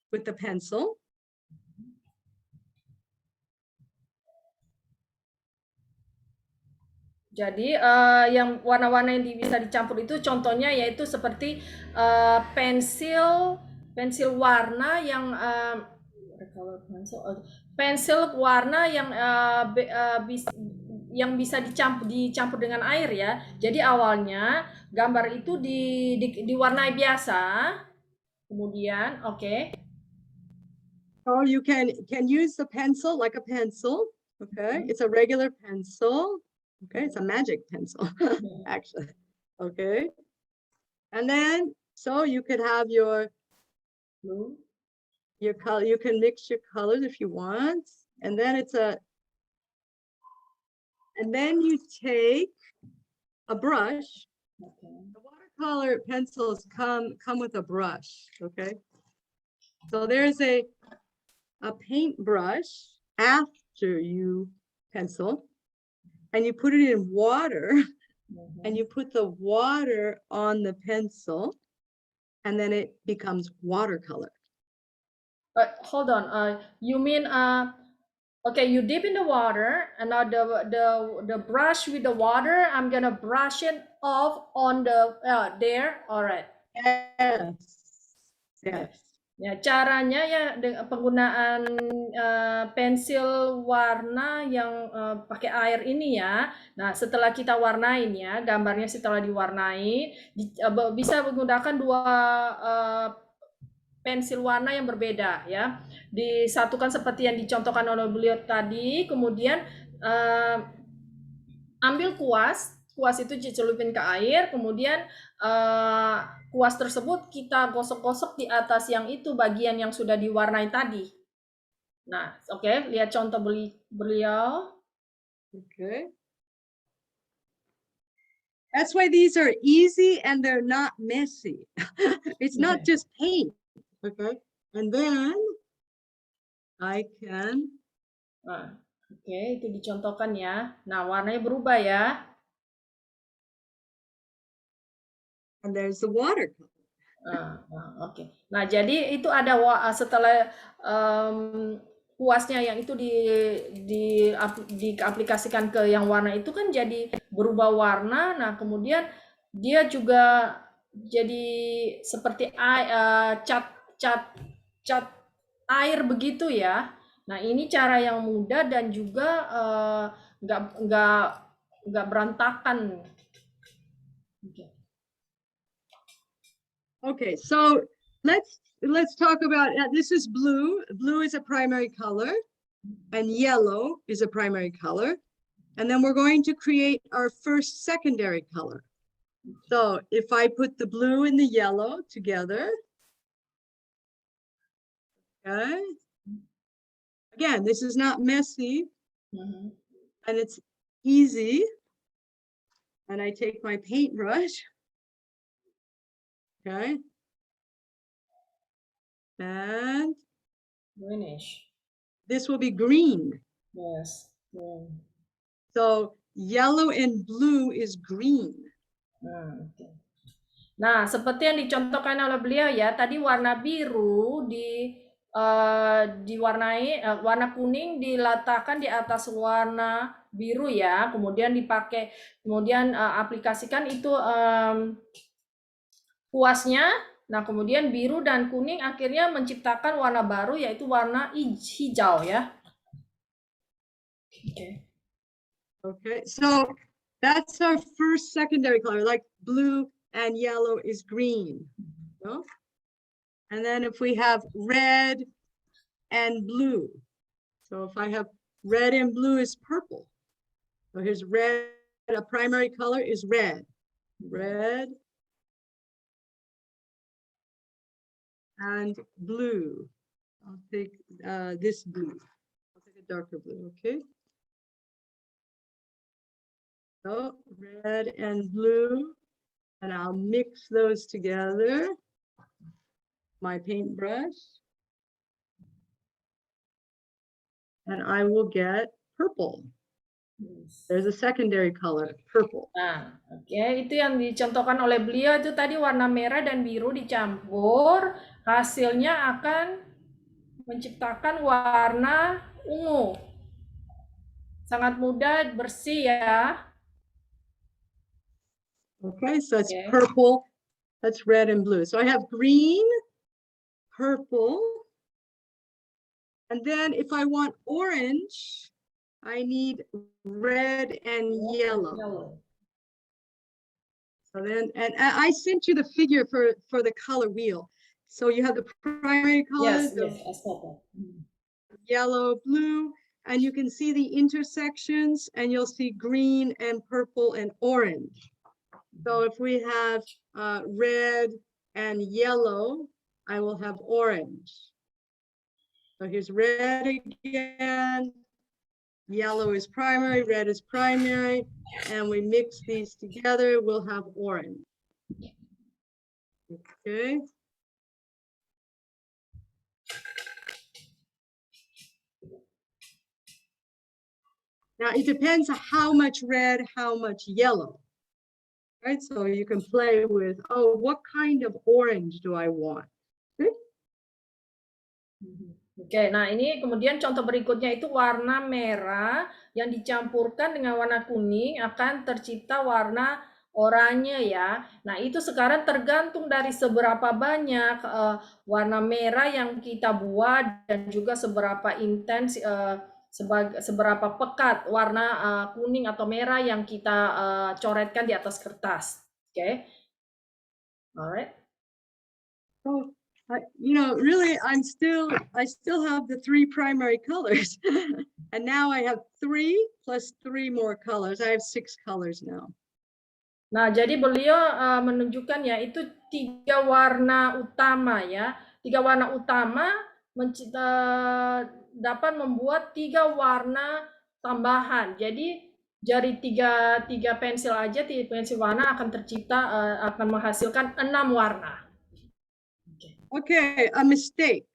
with the pencil. Jadi yang warna-warna yang bisa dicampur itu contohnya yaitu seperti pensil warna yang pensil warna yang bisa dicampur dengan air ya. Jadi awalnya gambar itu diwarnai biasa, kemudian oke. So you can use the pencil like a pencil. Okay, it's a regular pencil. Okay, it's a magic pencil, actually. Okay. And then, so you could have your color, you can mix your colors if you want. And then and then you take a brush. Okay. The watercolor pencils come with a brush, okay? So there's a paintbrush after you pencil. And you put it in water, and you put the water on the pencil, and then it becomes watercolor. Hold on. You mean okay? You dip in the water, and now the brush with the water, I'm gonna brush it off on the there. All right. Yes. Yes. Ya, caranya ya dengan penggunaan pensil warna yang pakai air ini ya. Nah, setelah kita warnain ya, gambarnya setelah diwarnai, bisa menggunakan dua pensil warna yang berbeda ya. Disatukan seperti yang dicontohkan oleh beliau tadi, kemudian ambil kuas itu dicelupin ke air, kemudian kuas tersebut kita gosok-gosok di atas yang itu bagian yang sudah diwarnai tadi. Nah, oke, lihat contoh beliau. Okay. That's why these are easy and they're not messy. It's not just paint. Okay. And then I can. Oke, itu dicontohkan ya. Nah, warnanya berubah ya. And there's the watercolor. Oke. Nah, jadi itu ada setelah kuasnya yang itu diaplikasikan ke yang warna itu kan jadi berubah warna. Nah, kemudian dia juga jadi seperti cat air begitu ya. Nah, ini cara yang mudah dan juga nggak berantakan. Okay, so let's talk about this is blue. Blue is a primary color, and yellow is a primary color. And then we're going to create our first secondary color. So if I put the blue and the yellow together, okay. Again, this is not messy, and it's easy. And I take my paintbrush. Okay. And Greenish. This will be green. Yes. Yeah. So yellow and blue is green. Okay. Nah, seperti yang dicontohkan oleh beliau ya, tadi warna biru diwarnai warna kuning diletakkan di atas warna biru ya, kemudian kemudian aplikasikan itu kuasnya. Nah, kemudian biru dan kuning akhirnya menciptakan warna baru yaitu warna hijau ya. Okay. Okay, so that's our first secondary color, like blue and yellow is green. No? And then if we have red and blue. So if I have red and blue is purple. So here's red, a primary color is red. Red. and blue. I'll take this blue. I'll take a darker blue, okay? So red and blue, and I'll mix those together. My paintbrush. And I will get purple. There's a secondary color, purple. Nah, oke, itu yang dicontohkan oleh beliau itu tadi warna merah dan biru dicampur, hasilnya akan menciptakan warna ungu. Sangat mudah, bersih ya. Okay, so it's purple, that's red and blue. So I have green, purple, and then if I want orange, I need red and yellow. So then, and I sent you the figure for the color wheel. So you have the primary colors, Yes, I saw that. Yellow, blue, and you can see the intersections, and you'll see green and purple and orange. So if we have red and yellow, I will have orange. So here's red again. Yellow is primary, red is primary, and we mix these together, we'll have orange. Okay. Now it depends on how much red, how much yellow. Right, so you can play with, oh, what kind of orange do I want? Okay. Oke, nah ini kemudian contoh berikutnya itu warna merah yang dicampurkan dengan warna kuning akan tercipta warna oranye ya. Nah itu sekarang tergantung dari seberapa banyak warna merah yang kita buat dan juga seberapa intens, seberapa pekat warna kuning atau merah yang kita coretkan di atas kertas. Oke, alright. So, you know, really, I still have the 3 primary colors. And now I have 3 plus 3 more colors. I have 6 colors now. Nah, jadi beliau menunjukkan ya itu 3 warna utama ya. 3 warna utama dapat membuat 3 warna tambahan. Jadi dari 3 pensil aja, 3 pensil warna akan tercipta akan menghasilkan 6 warna. Okay, a mistake.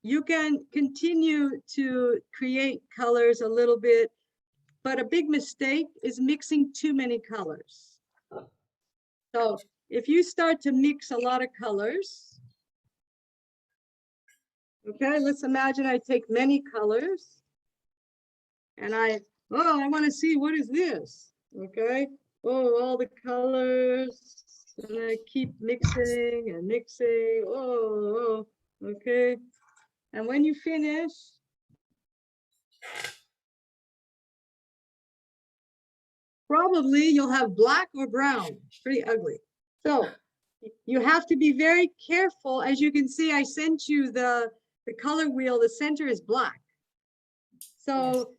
You can continue to create colors a little bit, but a big mistake is mixing too many colors. So if you start to mix a lot of colors, okay, let's imagine I take many colors and I want to see, what is this? Okay, all the colors, and I keep mixing and mixing, okay. And when you finish, probably you'll have black or brown, pretty ugly. So you have to be very careful. As you can see, I sent you the color wheel, the center is black. So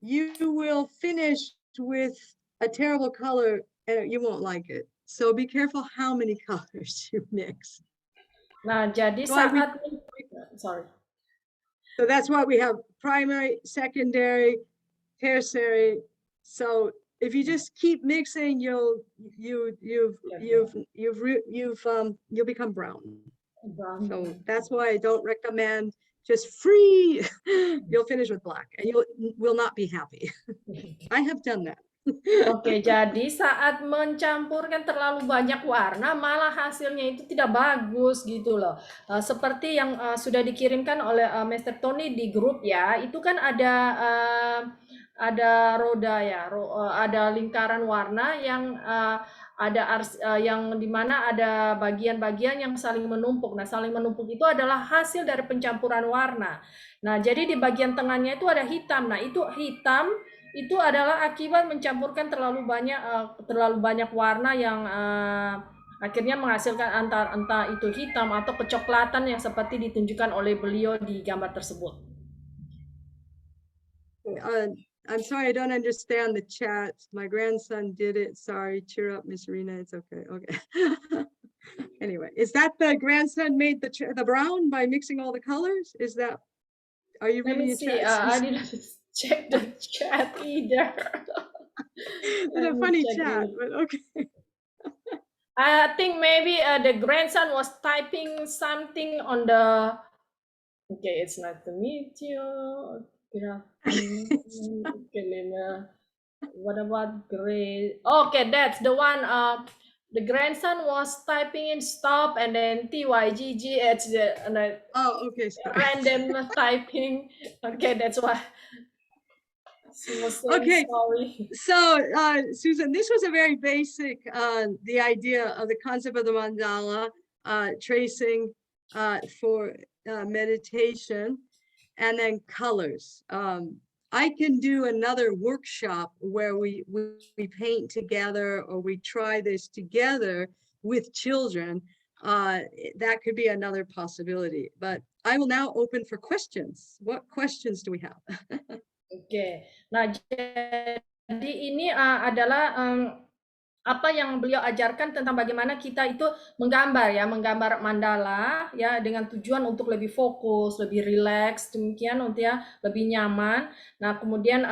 you will finish with a terrible color and you won't like it. So be careful how many colors you mix. Nah, jadi sorry. So that's why we have primary, secondary, tertiary. So if you just keep mixing, you'll become brown. So that's why I don't recommend just free. You'll finish with black and you will not be happy. I have done that. Oke, jadi saat mencampurkan terlalu banyak warna, malah hasilnya itu tidak bagus gitu loh. Seperti yang sudah dikirimkan oleh Mr. Tony di grup ya, itu kan ada roda ya, ada lingkaran warna yang yang dimana ada bagian-bagian yang saling menumpuk. Nah, saling menumpuk itu adalah hasil dari pencampuran warna. Nah, jadi di bagian tengahnya itu ada hitam. Nah, itu hitam itu adalah akibat mencampurkan terlalu banyak warna yang akhirnya menghasilkan entah itu hitam atau kecoklatan yang seperti ditunjukkan oleh beliau di gambar tersebut. I'm sorry, I don't understand the chat. My grandson did it. Sorry, cheer up, Miss Rena. It's okay. Okay. Anyway, is that the grandson made the brown by mixing all the colors? Is that, are you Let me reading the see. chat? I didn't check the chat either. What Let a me funny check chat, it. but okay. I think maybe the grandson was typing something on the. Okay, it's nice to meet you. Good afternoon. Okay, Lena. What about Grace? Okay, that's the one. The grandson was typing in stop and then TYGGH and Oh, okay, sorry. random typing. Okay, that's why she was saying Okay, sorry. so Susan, this was a very basic, the idea of the concept of the mandala, tracing for meditation, and then colors. I can do another workshop where we paint together or we try this together with children. That could be another possibility, but I will now open for questions. What questions do we have? Oke. Nah, jadi ini adalah apa yang beliau ajarkan tentang bagaimana kita itu menggambar ya, menggambar mandala ya dengan tujuan untuk lebih fokus, lebih rileks, demikian untuk ya lebih nyaman. Nah, kemudian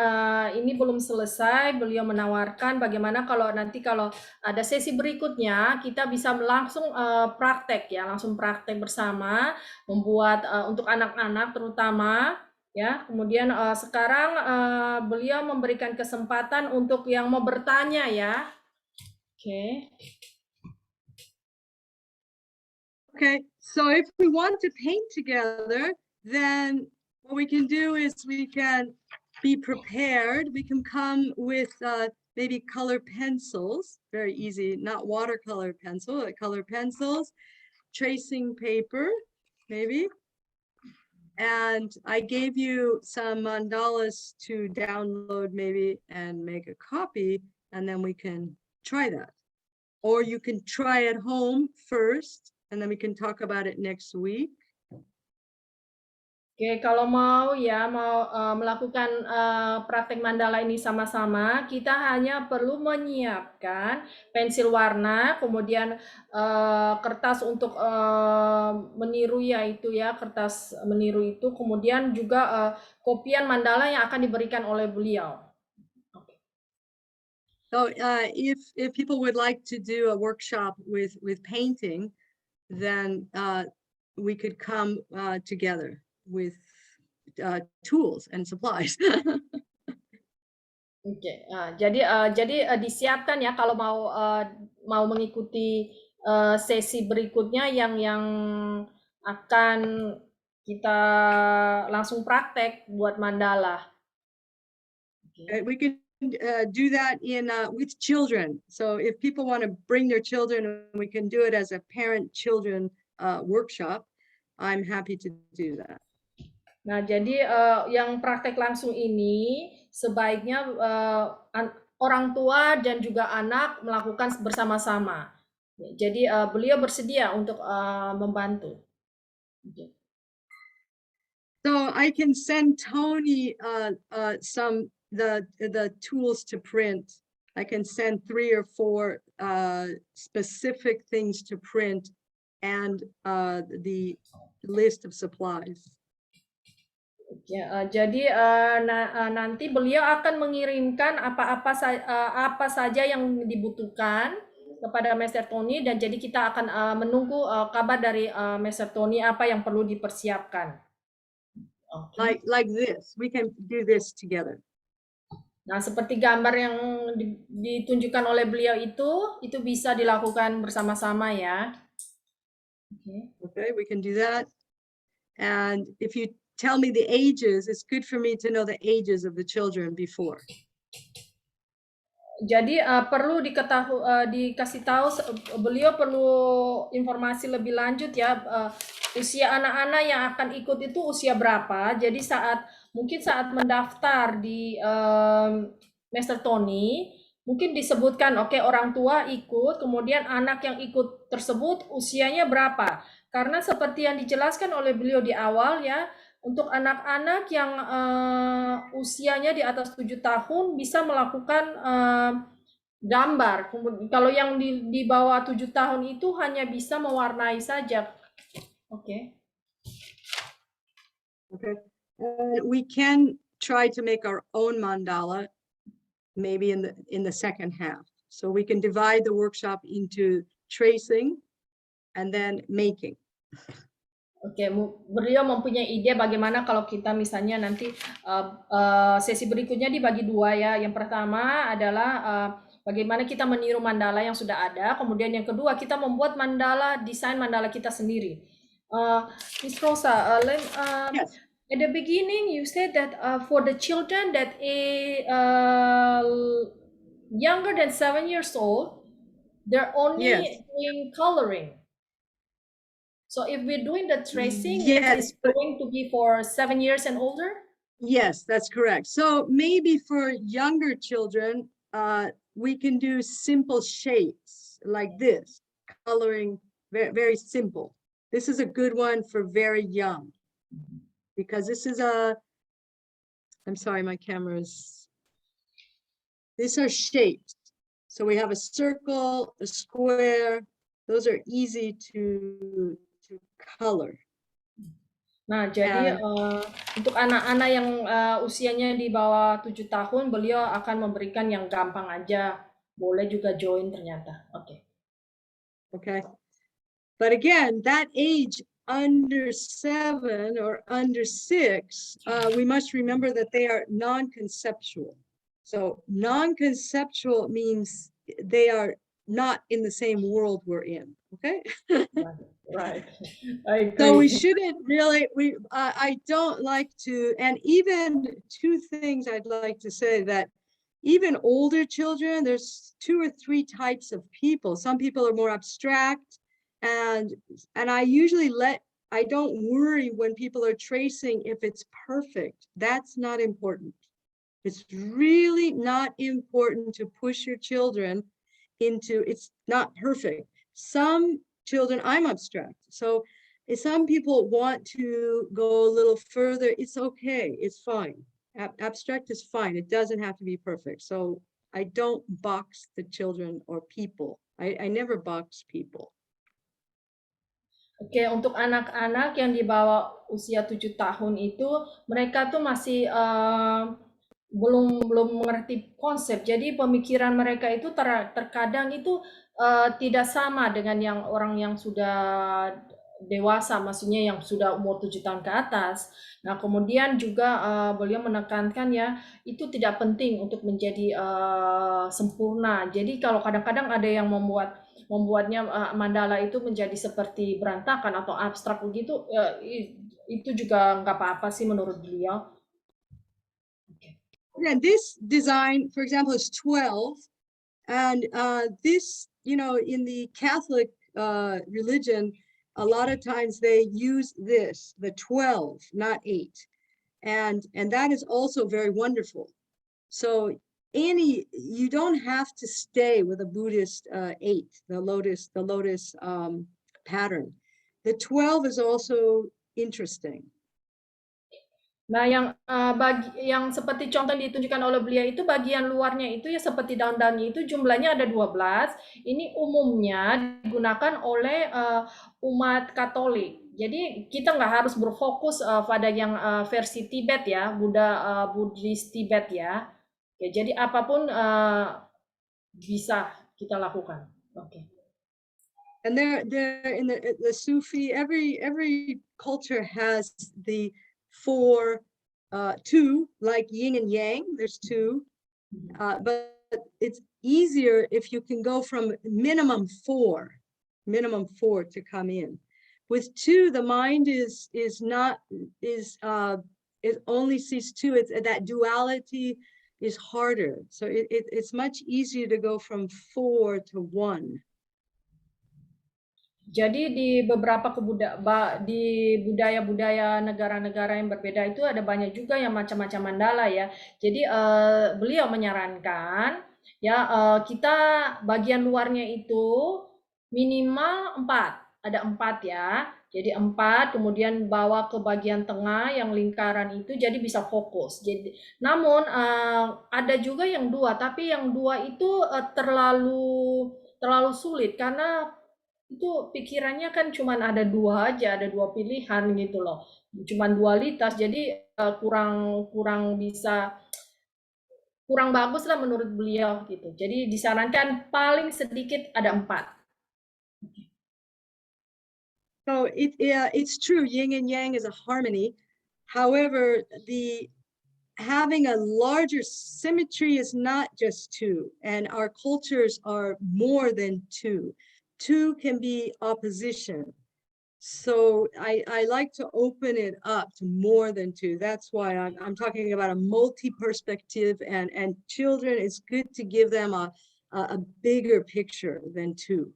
ini belum selesai, beliau menawarkan bagaimana kalau nanti kalau ada sesi berikutnya kita bisa langsung praktek ya, langsung praktek bersama membuat untuk anak-anak terutama. Ya, kemudian sekarang beliau memberikan kesempatan untuk yang mau bertanya ya. Oke. Okay, so if we want to paint together, then what we can do is we can be prepared. We can come with maybe color pencils, very easy, not watercolor pencil, but color pencils, tracing paper, maybe. And I gave you some mandalas to download maybe and make a copy, and then we can try that. Or you can try at home first, and then we can talk about it next week. Oke, kalau mau ya mau melakukan praktek mandala ini sama-sama, kita hanya perlu menyiapkan pensil warna, kemudian kertas untuk meniru yaitu ya kertas meniru itu, kemudian juga kopian mandala yang akan diberikan oleh beliau. So if people would like to do a workshop with painting, then we could come together with tools and supplies. Oke, jadi disiapkan ya kalau mau mengikuti sesi berikutnya yang akan kita langsung praktek buat mandala. We can do that in with children. So if people want to bring their children, we can do it as a parent-children workshop. I'm happy to do that. Nah, jadi yang praktek langsung ini sebaiknya orang tua dan juga anak melakukan bersama-sama. Jadi beliau bersedia untuk membantu. So I can send Tony some the tools to print. I can send 3 or 4 specific things to print and the list of supplies. Ya, jadi nanti beliau akan mengirimkan apa saja yang dibutuhkan kepada Master Tony dan jadi kita akan menunggu kabar dari Master Tony apa yang perlu dipersiapkan. Okay. Like this, we can do this together. Nah, seperti gambar yang ditunjukkan oleh beliau itu bisa dilakukan bersama-sama ya. Okay, we can do that. And if you tell me the ages, it's good for me to know the ages of the children before. Jadi perlu dikasih tahu beliau perlu informasi lebih lanjut ya usia anak-anak yang akan ikut itu usia berapa. Jadi mungkin saat mendaftar di Master Tony mungkin disebutkan oke, orang tua ikut, kemudian anak yang ikut tersebut usianya berapa. Karena seperti yang dijelaskan oleh beliau di awal ya, untuk anak-anak yang usianya di atas 7 tahun bisa melakukan gambar. Kalau yang di bawah 7 tahun itu hanya bisa mewarnai saja. Oke. Okay. We can try to make our own mandala maybe in the second half. So we can divide the workshop into tracing and then making. Oke, beliau mempunyai ide bagaimana kalau kita misalnya nanti sesi berikutnya dibagi dua ya. Yang pertama adalah bagaimana kita meniru mandala yang sudah ada. Kemudian yang kedua kita membuat mandala, desain mandala kita sendiri. Miss Rosa, Yes. at the beginning you said that for the children that younger than 7 years old, they're only Yes. doing coloring. So if we're doing the tracing, Yes, it's going to be for 7 years and older? yes, that's correct. So maybe for younger children, we can do simple shapes like this, coloring very, very simple. This is a good one for very young because this is I'm sorry, my camera's, these are shapes. So we have a circle, a square. Those are easy to color. Nah, jadi untuk anak-anak yang usianya di bawah 7 tahun, beliau akan memberikan yang gampang aja. Boleh juga join ternyata. Oke. Okay. But again, that age under 7 or under 6, we must remember that they are non-conceptual. So non-conceptual means they are not in the same world we're in. Okay. Right. I So we agree. shouldn't really, I don't like to, and even two things I'd like to say that even older children, there's 2 or 3 types of people. Some people are more abstract, and I usually I don't worry when people are tracing if it's perfect. That's not important. It's really not important to push your children into, it's not perfect. Some children, I'm abstract. So if some people want to go a little further, it's okay, it's fine. Abstract is fine, it doesn't have to be perfect. So I don't box the children or people. I never box people. Oke, untuk anak-anak yang di bawah usia 7 tahun itu, mereka tuh masih belum mengerti konsep. Jadi pemikiran mereka itu terkadang itu tidak sama dengan yang orang yang sudah dewasa, maksudnya yang sudah umur 7 tahun ke atas. Nah, kemudian juga beliau menekankan ya, itu tidak penting untuk menjadi sempurna. Jadi kalau kadang-kadang ada yang membuatnya mandala itu menjadi seperti berantakan atau abstrak begitu, itu juga nggak apa-apa sih menurut beliau. Yeah, this design, for example, is 12, and this, you know, in the Catholic religion, a lot of times they use this, the 12, not 8, and that is also very wonderful. So you don't have to stay with a Buddhist 8, the lotus pattern. The 12 is also interesting. Nah, yang seperti contoh yang ditunjukkan oleh beliau itu bagian luarnya itu ya seperti daun-daunnya itu jumlahnya ada 12. Ini umumnya digunakan oleh umat Katolik. Jadi kita nggak harus berfokus pada yang versi Tibet ya, Buddhis Tibet ya. Ya, jadi apapun bisa kita lakukan. Oke. And they're in the Sufi, every culture has the 4, 2, like yin and yang, there's 2, but it's easier if you can go from minimum 4 to come in. With 2, the mind it only sees 2. It's that duality is harder, so it's much easier to go from 4 to 1. Jadi di beberapa di budaya-budaya negara-negara yang berbeda itu ada banyak juga yang macam-macam mandala ya. Jadi beliau menyarankan ya kita bagian luarnya itu minimal 4, ada 4 ya. Jadi 4, kemudian bawa ke bagian tengah yang lingkaran itu jadi bisa fokus. Jadi namun ada juga yang 2, tapi yang 2 itu terlalu sulit karena itu pikirannya kan cuman ada 2 aja, ada 2 pilihan gitu loh. Cuman dualitas jadi kurang kurang bisa kurang bagus lah menurut beliau gitu. Jadi disarankan paling sedikit ada 4. So it's true, yin and yang is a harmony. However, the having a larger symmetry is not just 2, and our cultures are more than 2. 2 can be opposition. So I like to open it up to more than 2. That's why I'm talking about a multi-perspective, and children, it's good to give them a bigger picture than 2.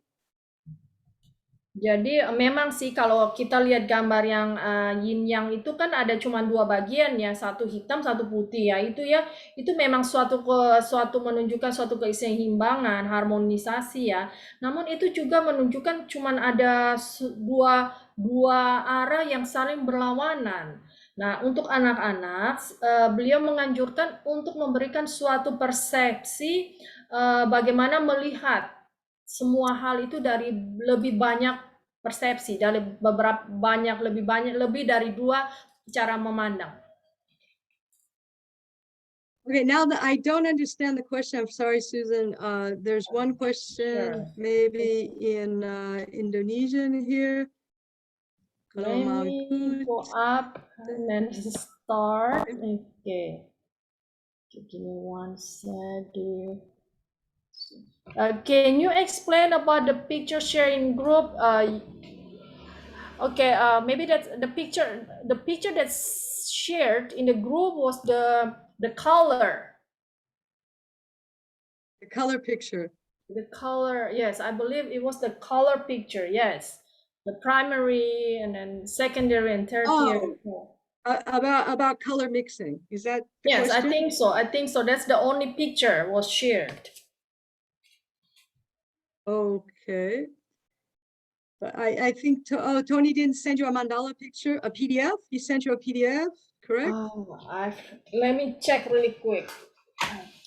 Jadi memang sih kalau kita lihat gambar yang yin yang itu kan ada cuma 2 bagian ya, satu hitam, satu putih ya. Itu memang suatu menunjukkan suatu keseimbangan, harmonisasi ya. Namun itu juga menunjukkan cuma ada dua arah yang saling berlawanan. Nah, untuk anak-anak beliau menganjurkan untuk memberikan suatu persepsi bagaimana melihat semua hal itu dari lebih banyak persepsi, dari lebih dari 2 cara memandang. Okay, now that I don't understand the question, I'm sorry, Susan. There's one question Sure. maybe in Indonesian here. Kalau Let mau me ikut. go up and then start. Okay. Give me one second. Can you explain about the picture sharing group? Okay, maybe that's the picture. The picture that's shared in the group was the color. The color picture. The color, yes, I believe it was the color picture. Yes, the primary and then secondary and tertiary. About color mixing. Is that the Yes, question? I think so. I think so. That's the only picture was shared. Okay. But I think Tony didn't send you a mandala picture, a PDF. He sent you a PDF, correct? Oh, let me check really quick.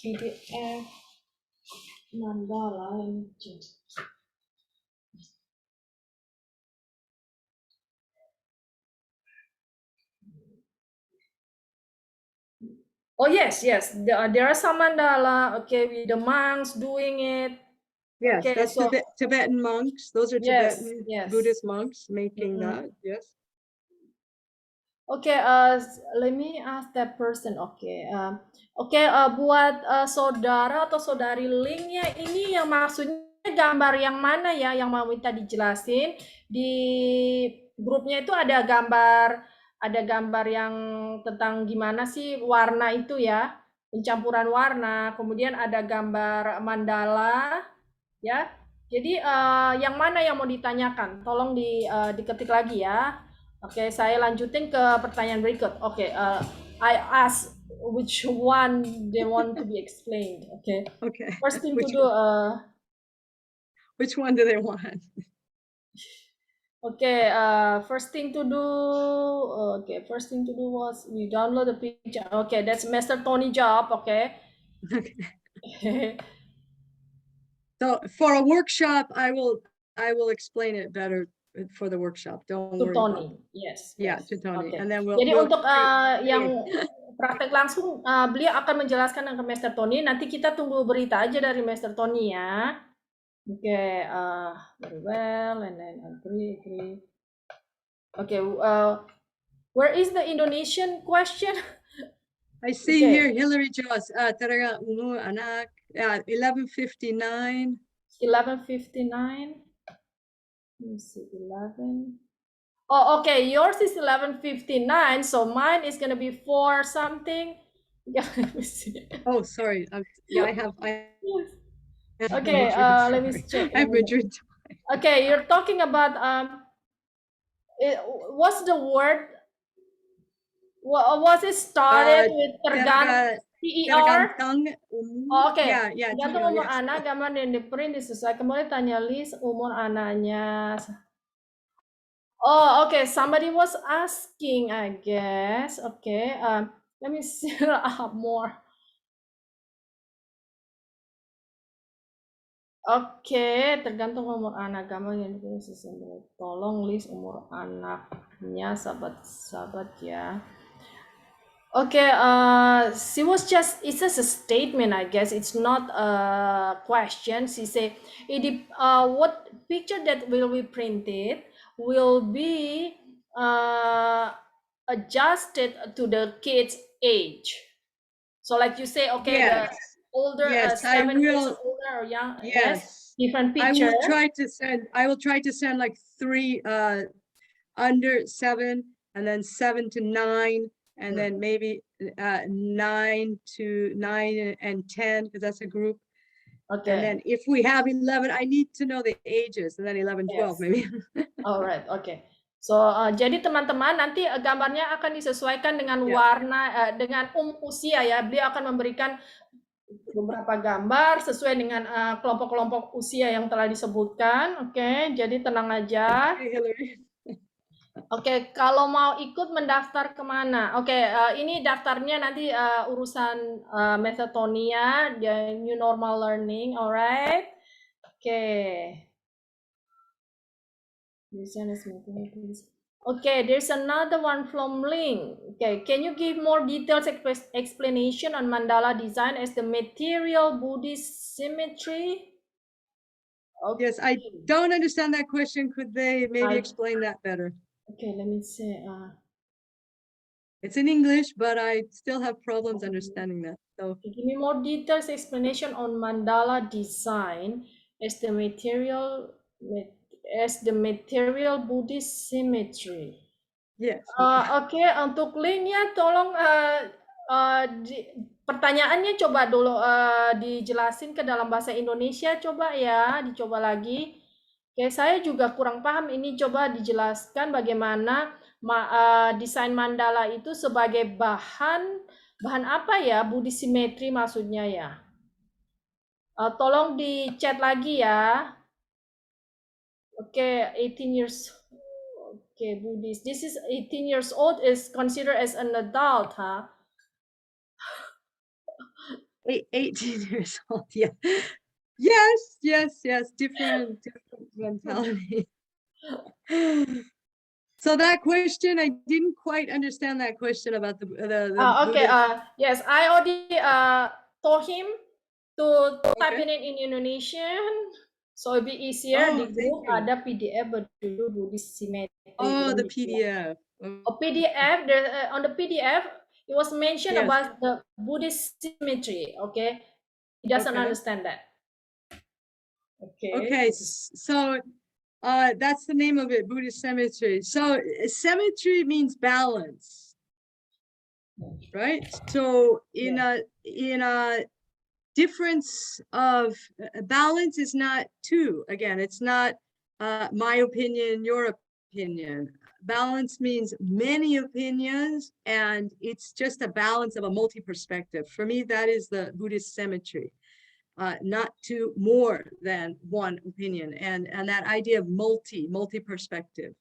PDF mandala. Let me check. Oh yes, yes. There are some mandala. Okay, with the monks doing it. Yes, Okay, that's so Tibetan monks. Those are yes, Tibetan yes. Buddhist monks making Mhm. that. Yes. Okay, let me ask that person. Okay, buat saudara atau saudari linknya ini yang maksudnya gambar yang mana ya yang mau minta dijelasin di grupnya itu ada gambar yang tentang gimana sih warna itu ya, pencampuran warna, kemudian ada gambar mandala ya. Jadi yang mana yang mau ditanyakan? Tolong diketik lagi ya. Oke, saya lanjutin ke pertanyaan berikut. Oke, I ask which one they want to be explained. Okay. Okay. First thing to do, Which one do they want? okay, first thing to do, first thing to do was we download the picture. Okay, that's Mr. Tony job. Okay. Okay. So for a workshop, I will explain it better for the workshop. Don't To worry about Tony, it. yes. Yeah, Yes. to Tony. Okay. And then Jadi we'll untuk yang create. praktek langsung, beliau akan menjelaskan ke Master Tony. Nanti kita tunggu berita aja dari Master Tony ya. Oke, very well, and then agree. Okay, where is the Indonesian question? I see Okay. here Hillary Joss. Talaga umur anak. 11:59. 11:59. Let me see, 11. Oh, okay, yours is 11:59, so mine is gonna be 4 something. Yeah, let me see. Oh, sorry. Yeah, I have. Yes. have Okay, Madrid, let me sorry. check. I have Madrid. Okay, you're talking about what's the word? Was it started with TER? Tergantang Oh, oke. Yeah, yeah, Tergantung Tino, umur yes. anak, gambar yang di print disesuaikan. Kemudian tanya list umur anaknya. Oh, okay. Somebody was asking, I guess. Okay. Let me see more. Oke, tergantung umur anak. Gampang yang dipilih sesuai. Tolong list umur anaknya, sahabat-sahabat ya. Okay, she was just, it's just a statement, I guess. It's not a question. She say, what picture that will be printed will be adjusted to the kid's age. So like you say, okay, the Yes, older, yes, I 7 years will. older or young, yes, Yes, different I picture. will try to send. I will try to send like 3 under 7, and then 7 to 9, and then maybe 9 to 9 and 10, because that's a group. And Okay, then if we have 11, I need to know the ages, and then 11, 12 yes. maybe. Alright, oke. So, jadi teman-teman nanti gambarnya akan disesuaikan dengan Yes. warna, dengan usia ya. Beliau akan memberikan beberapa gambar sesuai dengan kelompok-kelompok usia yang telah disebutkan. Oke, jadi tenang aja. Okay, Hillary. Oke, kalau mau ikut mendaftar kemana? Oke, ini daftarnya nanti urusan methetonia, the new normal learning, alright? Oke. Okay, there's another one from Ling. Okay, can you give more details explanation on mandala design as the material Buddhist symmetry? Okay. Yes, I don't understand that question. Could they maybe I, explain that better? okay, let me say. It's in English, but I still have problems understanding that. So Give me more details explanation on mandala design as the material Buddhist symmetry. yes. Oke, untuk linknya tolong pertanyaannya coba dulu dijelasin ke dalam bahasa Indonesia, coba ya, dicoba lagi. Oke, saya juga kurang paham ini, coba dijelaskan bagaimana desain mandala itu sebagai bahan apa ya, Budi simetri maksudnya ya. Tolong di chat lagi ya. Oke, 18 years. Okay, Buddhist. This is 18 years old is considered as an adult, huh? 18 years old. Yeah. Yes, yes, yes. Different mentality. So that question, I didn't quite understand that question about the Okay, Buddhist. yes, I already told him to type Okay. in Indonesian, so it'll be easier. Oh, Di thank group you. ada PDF berjudul Buddhist Symmetry. Oh, Belum the dibuat. PDF. A PDF, there, on the PDF, it was mentioned Yes. about the Buddhist symmetry, okay? He doesn't Okay. understand that. Okay. Okay. So that's the name of it, Buddhist symmetry. So symmetry means balance, right? So in a difference of balance is not two. Again, it's not my opinion, your opinion. Balance means many opinions, and it's just a balance of a multi-perspective. For me, that is the Buddhist symmetry. Not to more than one opinion, and that idea of multi perspective.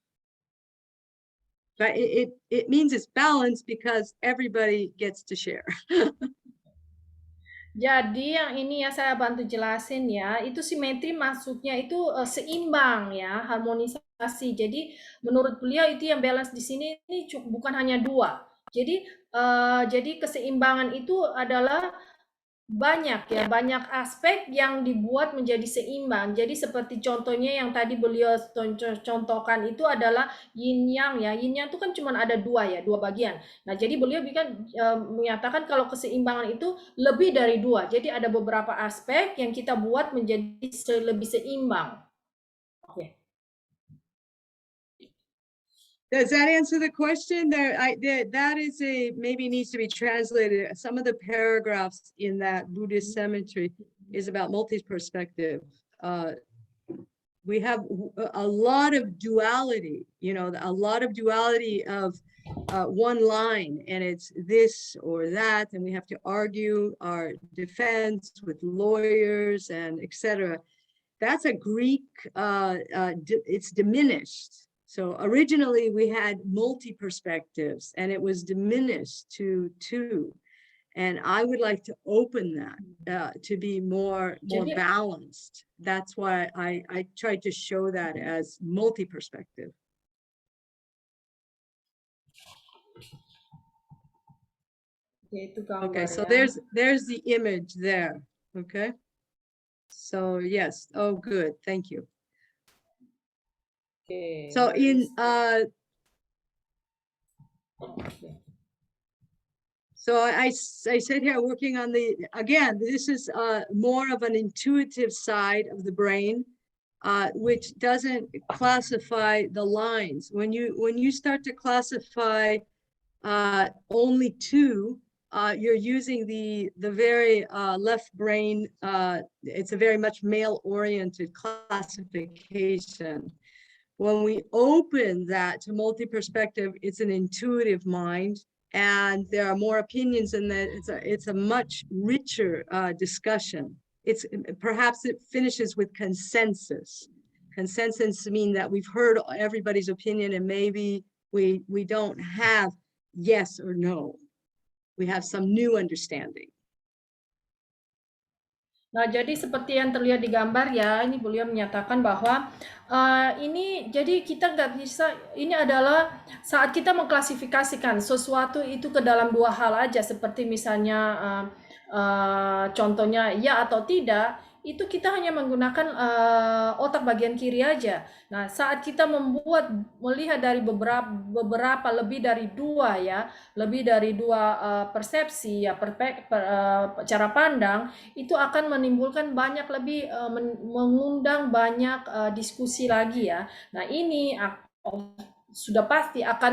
But it means it's balanced because everybody gets to share. Jadi yang ini ya saya bantu jelasin ya, itu simetri maksudnya itu seimbang ya, harmonisasi. Jadi menurut beliau itu yang balance di sini ini bukan hanya dua. Jadi keseimbangan itu adalah banyak ya, banyak aspek yang dibuat menjadi seimbang. Jadi seperti contohnya yang tadi beliau contohkan itu adalah yin yang ya. Yin yang itu kan cuma ada dua ya, dua bagian. Nah, jadi beliau menyatakan kalau keseimbangan itu lebih dari dua. Jadi ada beberapa aspek yang kita buat menjadi lebih seimbang. Oke. Does that answer the question? That is maybe needs to be translated. Some of the paragraphs in that Buddhist symmetry is about multi-perspective. We have a lot of duality, a lot of duality of one line, and it's this or that, and we have to argue our defense with lawyers and etc. That's a Greek, it's diminished. So originally we had multi-perspectives and it was diminished to two. And I would like to open that to be more Jadi balanced. That's why I tried to show that as multi-perspective. yaitu Okay, gambar so ya. there's the image there. Okay. So yes, oh good, thank you. Oke, So in Oke. so I said here working on the, again, this is more of an intuitive side of the brain, which doesn't classify the lines. When you start to classify only two, you're using the very left brain. It's a very much male-oriented classification. When we open that to multi-perspective, it's an intuitive mind, and there are more opinions in that. It's a much richer discussion. It's perhaps it finishes with consensus. Consensus mean that we've heard everybody's opinion, and maybe we don't have yes or no. We have some new understanding. Nah, jadi seperti yang terlihat di gambar ya, ini beliau menyatakan bahwa ini jadi kita nggak bisa, ini adalah saat kita mengklasifikasikan sesuatu itu ke dalam dua hal aja, seperti misalnya contohnya ya atau tidak, itu kita hanya menggunakan otak bagian kiri aja. Nah, saat kita melihat dari beberapa lebih dari dua ya, lebih dari dua persepsi ya, cara pandang, itu akan menimbulkan banyak lebih mengundang banyak diskusi lagi ya. Nah, ini sudah pasti akan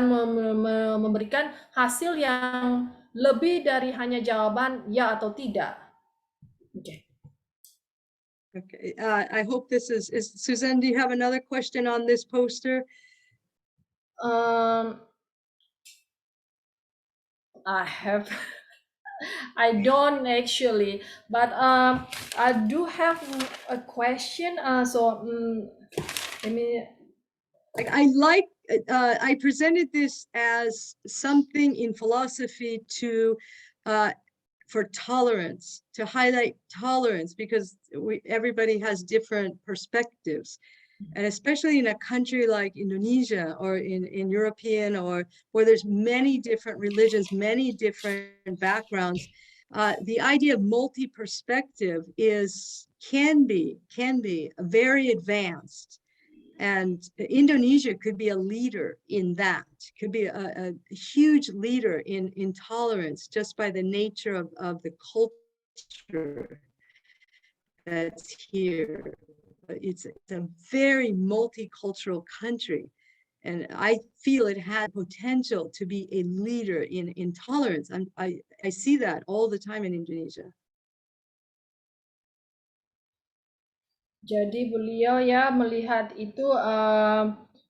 memberikan hasil yang lebih dari hanya jawaban ya atau tidak. Oke. Okay, I hope this is Suzanne, do you have another question on this poster? I have I don't actually, but I do have a question. Let me. Like I presented this as something in philosophy to for tolerance, to highlight tolerance, because everybody has different perspectives. And especially in a country like Indonesia or in European, or where there's many different religions, many different backgrounds, the idea of multi-perspective can be very advanced. And Indonesia could be a leader in that, could be a huge leader in tolerance just by the nature of the culture that's here. It's a very multicultural country. And I feel it had potential to be a leader in tolerance. I see that all the time in Indonesia. Jadi beliau ya melihat itu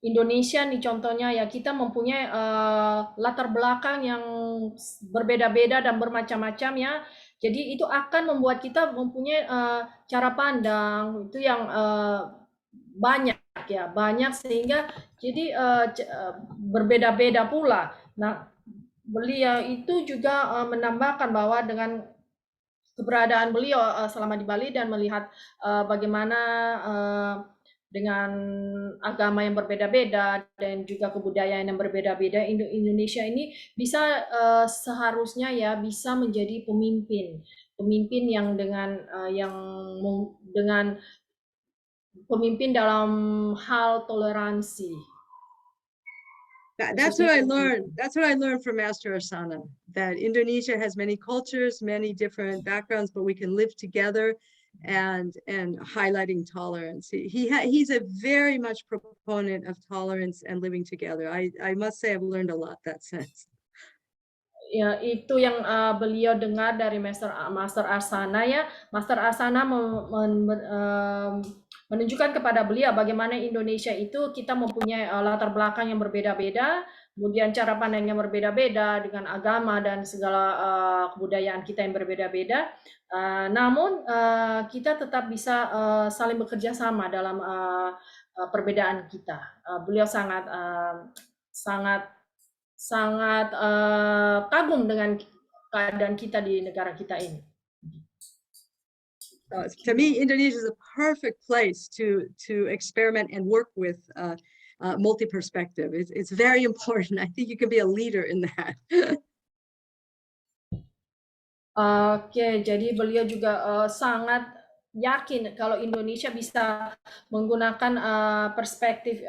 Indonesia nih contohnya ya, kita mempunyai latar belakang yang berbeda-beda dan bermacam-macam ya. Jadi itu akan membuat kita mempunyai cara pandang itu yang banyak ya, banyak sehingga jadi berbeda-beda pula. Nah, beliau itu juga menambahkan bahwa dengan keberadaan beliau selama di Bali dan melihat bagaimana dengan agama yang berbeda-beda dan juga kebudayaan yang berbeda-beda, Indonesia ini bisa seharusnya ya bisa menjadi pemimpin yang dengan pemimpin dalam hal toleransi. That's what I learned. That's what I learned from Master Asana, that Indonesia has many cultures, many different backgrounds, but we can live together and highlighting tolerance. He's a very much proponent of tolerance and living together. I must say I've learned a lot that sense. Ya, itu yang beliau dengar dari Master Asana ya. Master Asana menunjukkan kepada beliau bagaimana Indonesia itu kita mempunyai latar belakang yang berbeda-beda, kemudian cara pandang yang berbeda-beda dengan agama dan segala kebudayaan kita yang berbeda-beda. Namun kita tetap bisa saling bekerja sama dalam perbedaan kita. Beliau sangat sangat sangat kagum dengan keadaan kita di negara kita ini. To me, Indonesia is a perfect place to experiment and work with multi-perspective. It's very important. I think you can be a leader in that. Oke, jadi beliau juga sangat yakin kalau Indonesia bisa menggunakan perspektif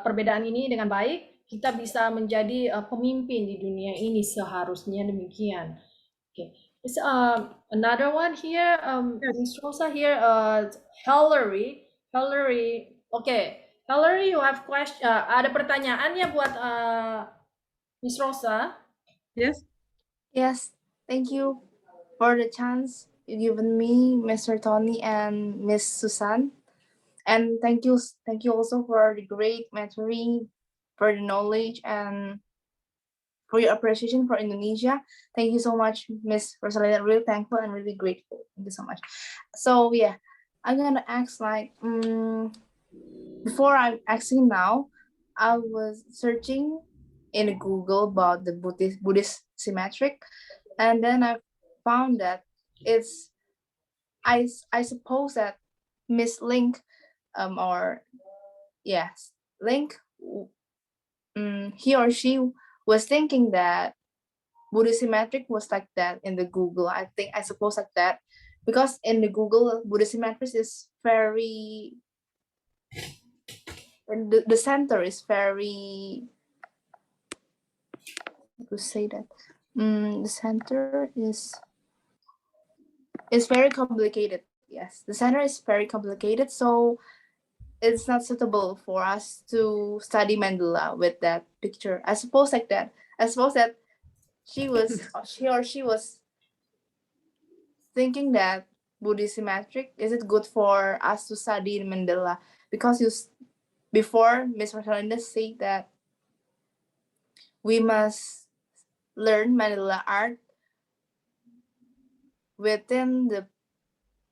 perbedaan ini dengan baik, kita bisa menjadi pemimpin di dunia ini, seharusnya demikian. Okay, it's another one here, Yes. Miss Rosa here, Hillary. Okay, Hillary, you have question? Ada pertanyaan ya buat Miss Rosa? Yes. Yes, thank you for the chance you given me, Mr. Tony and Miss Susan. And thank you also for the great mentoring, for the knowledge, and for your appreciation for Indonesia. Thank you so much, Miss Rosalinda. Really thankful and really grateful. Thank you so much. So yeah, I'm gonna ask like before I'm asking now, I was searching in Google about the Buddhist symmetric, and then I found that it's I suppose that Miss Link or yes Link he or she was thinking that Buddhist symmetric was like that in the Google. I suppose like that because in the Google Buddhist symmetric is very, and the center is very, to say that the center is very complicated. Yes, the center is very complicated, so it's not suitable for us to study mandala with that picture. I suppose like that. I suppose that she or she was thinking that Buddhist symmetric, is it good for us to study in mandala? Because before Miss Rosalinda said that we must learn mandala art within the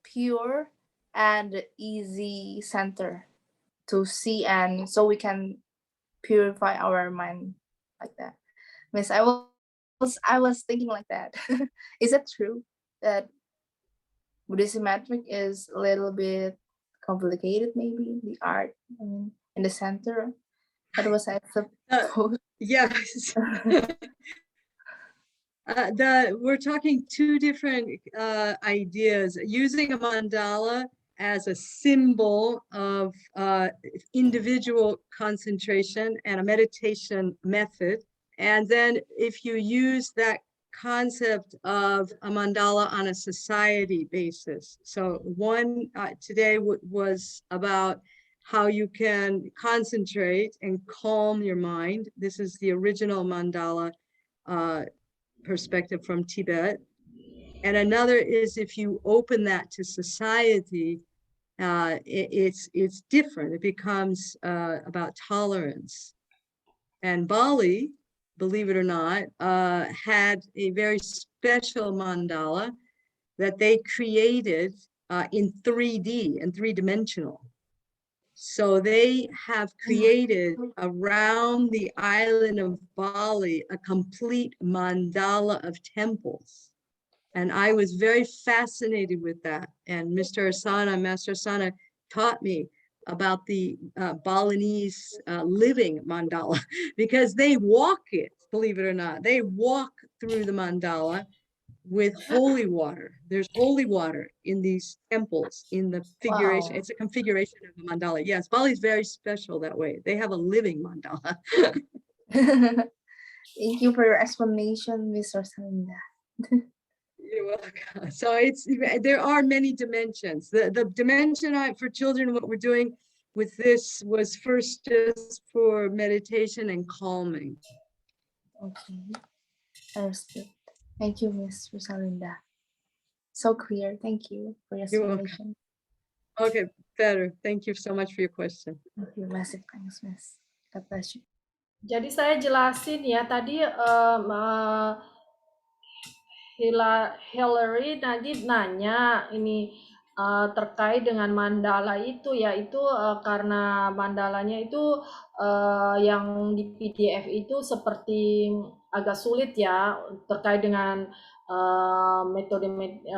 pure and easy center to see, and so we can purify our mind like that. Miss, I was thinking like that. Is it true that Buddhist symmetric is a little bit complicated? Maybe the art, in the center. That was I suppose. Yes. We're talking two different ideas. Using a mandala as a symbol of individual concentration and a meditation method. And then if you use that concept of a mandala on a society basis. So one today was about how you can concentrate and calm your mind. This is the original mandala perspective from Tibet. And another is if you open that to society, it's different. It becomes about tolerance. And Bali, believe it or not, had a very special mandala that they created in 3D and three-dimensional. So they have created around the island of Bali a complete mandala of temples. And I was very fascinated with that. And Master Asana taught me about the Balinese living mandala because they walk it, believe it or not. They walk through the mandala with holy water. There's holy water in these temples, in the figuration. Wow. It's a configuration of a mandala. Yes, Bali's very special that way. They have a living mandala. Thank you for your explanation, Miss Rosalinda. You're welcome. So there are many dimensions. The dimension for children, what we're doing with this was first just for meditation and calming. Okay, understood. Thank you, Miss Rosalinda. So clear. Thank you for your You're welcome. explanation. Okay, better. Thank you so much for your question. Thank you. Massive thanks, Miss. God bless you. Jadi saya jelasin ya tadi Hillary tadi nanya ini terkait dengan mandala itu, yaitu karena mandalanya itu yang di PDF itu seperti agak sulit ya terkait dengan metode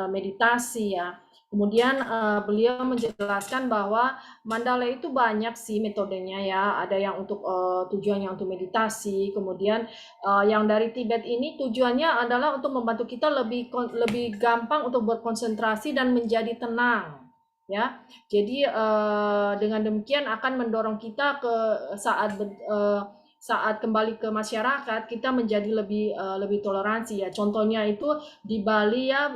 meditasi ya. Kemudian beliau menjelaskan bahwa mandala itu banyak sih metodenya ya. Ada yang untuk tujuannya untuk meditasi, kemudian yang dari Tibet ini tujuannya adalah untuk membantu kita lebih gampang untuk berkonsentrasi dan menjadi tenang ya. Jadi dengan demikian akan mendorong kita ke saat kembali ke masyarakat kita menjadi lebih toleransi ya. Contohnya itu di Bali ya,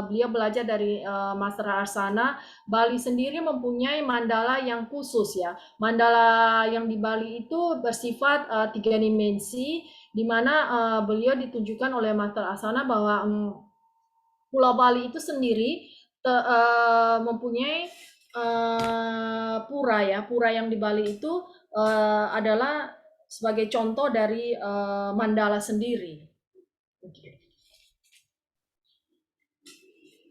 beliau belajar dari Master Arsana. Bali sendiri mempunyai mandala yang khusus ya. Mandala yang di Bali itu bersifat 3 dimensi, di mana beliau ditunjukkan oleh Master Arsana bahwa Pulau Bali itu sendiri mempunyai pura ya. Pura yang di Bali itu adalah sebagai contoh dari mandala sendiri. Okay.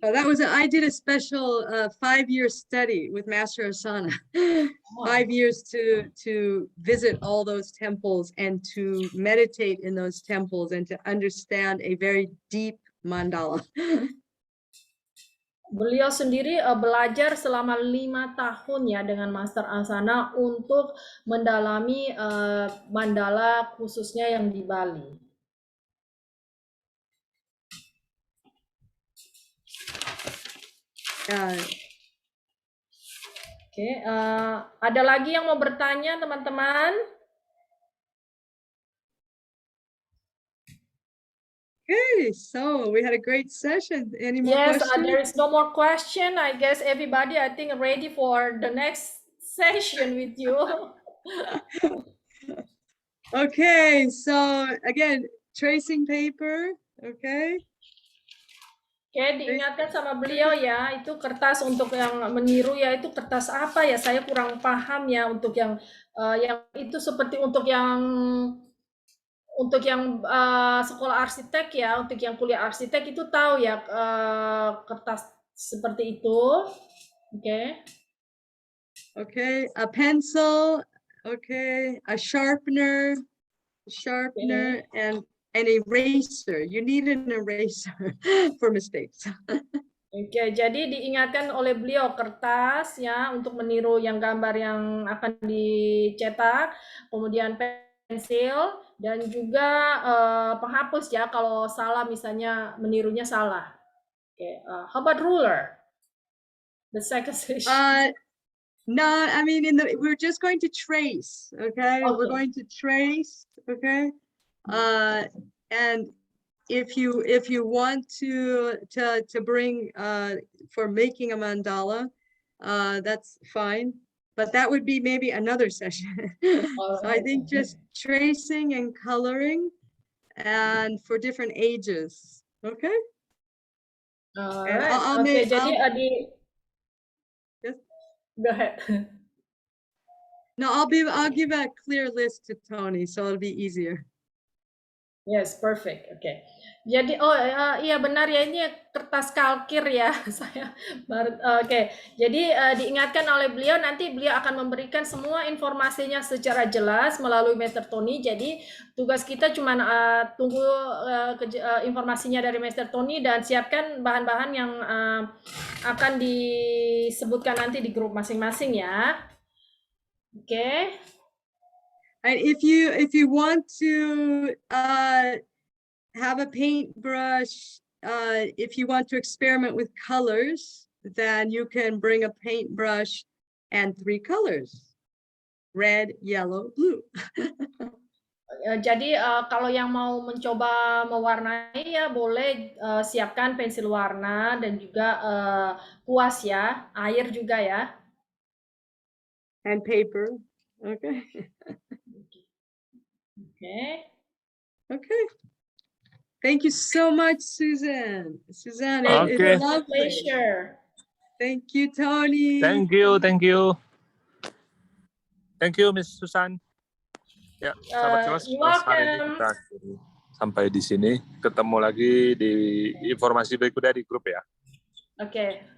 Oh, I did a special 5-year study with Master Asana. 5 years to visit all those temples and to meditate in those temples and to understand a very deep mandala. Beliau sendiri belajar selama 5 tahun ya dengan Master Asana untuk mendalami mandala khususnya yang di Bali. Oke, ada lagi yang mau bertanya teman-teman? Okay, so we had a great session. Any more questions? There is no more question. I guess everybody, I think, ready for the next session with you. Okay, so again, tracing paper, okay? Oke, diingatkan sama beliau ya, itu kertas untuk yang meniru ya, itu kertas apa ya? Saya kurang paham ya untuk yang itu seperti untuk yang sekolah arsitek ya, untuk yang kuliah arsitek itu tahu ya kertas seperti itu. Oke. Okay, a pencil, okay, a sharpener, okay. And an eraser. You need an eraser for mistakes. Oke, jadi diingatkan oleh beliau kertas ya untuk meniru yang gambar yang akan dicetak, kemudian pensil dan juga penghapus ya kalau salah misalnya menirunya salah. Oke, how about ruler? The second session. No, I mean we're just going to trace, okay? We're going to trace, okay? And if you want to bring for making a mandala, that's fine, but that would be maybe another session. So I think just tracing and coloring and for different ages, okay? Oke, jadi yes. Go ahead. No, I'll give a clear list to Tony, so it'll be easier. Yes, perfect. Okay. Jadi iya benar ya, ini kertas kalkir ya. Saya baru oke. Jadi diingatkan oleh beliau, nanti beliau akan memberikan semua informasinya secara jelas melalui Master Tony. Jadi tugas kita cuma tunggu informasinya dari Master Tony dan siapkan bahan-bahan yang akan disebutkan nanti di grup masing-masing ya. Oke. And if you want to have a paintbrush, if you want to experiment with colors, then you can bring a paintbrush and 3 colors, red, yellow, blue. Jadi kalau yang mau mencoba mewarnai ya boleh siapkan pensil warna dan juga kuas ya, air juga ya. And paper, okay. Okay. Thank you so much, Suzanne. Suzanne, okay. It's a pleasure. Thank you, Tony. Thank you. Thank you, Miss Susan. Ya, sahabat kelas, hari ini kita sampai di sini. Ketemu lagi di informasi berikutnya di grup ya. Oke.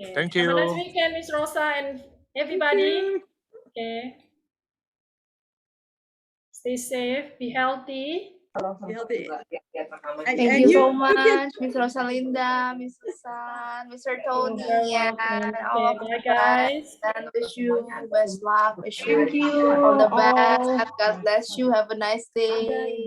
Okay. Thank Have a nice you. weekend, Miss Rosa and everybody. Okay. Stay safe, be healthy. Be healthy. Thank you so much, Miss Rosalinda, Miss Susan, Mr. You're very Tony, welcome. and all Okay, of bye you guys. guys. And wish you best luck. Wish Thank you you all the all. best. God bless you. Have a nice day.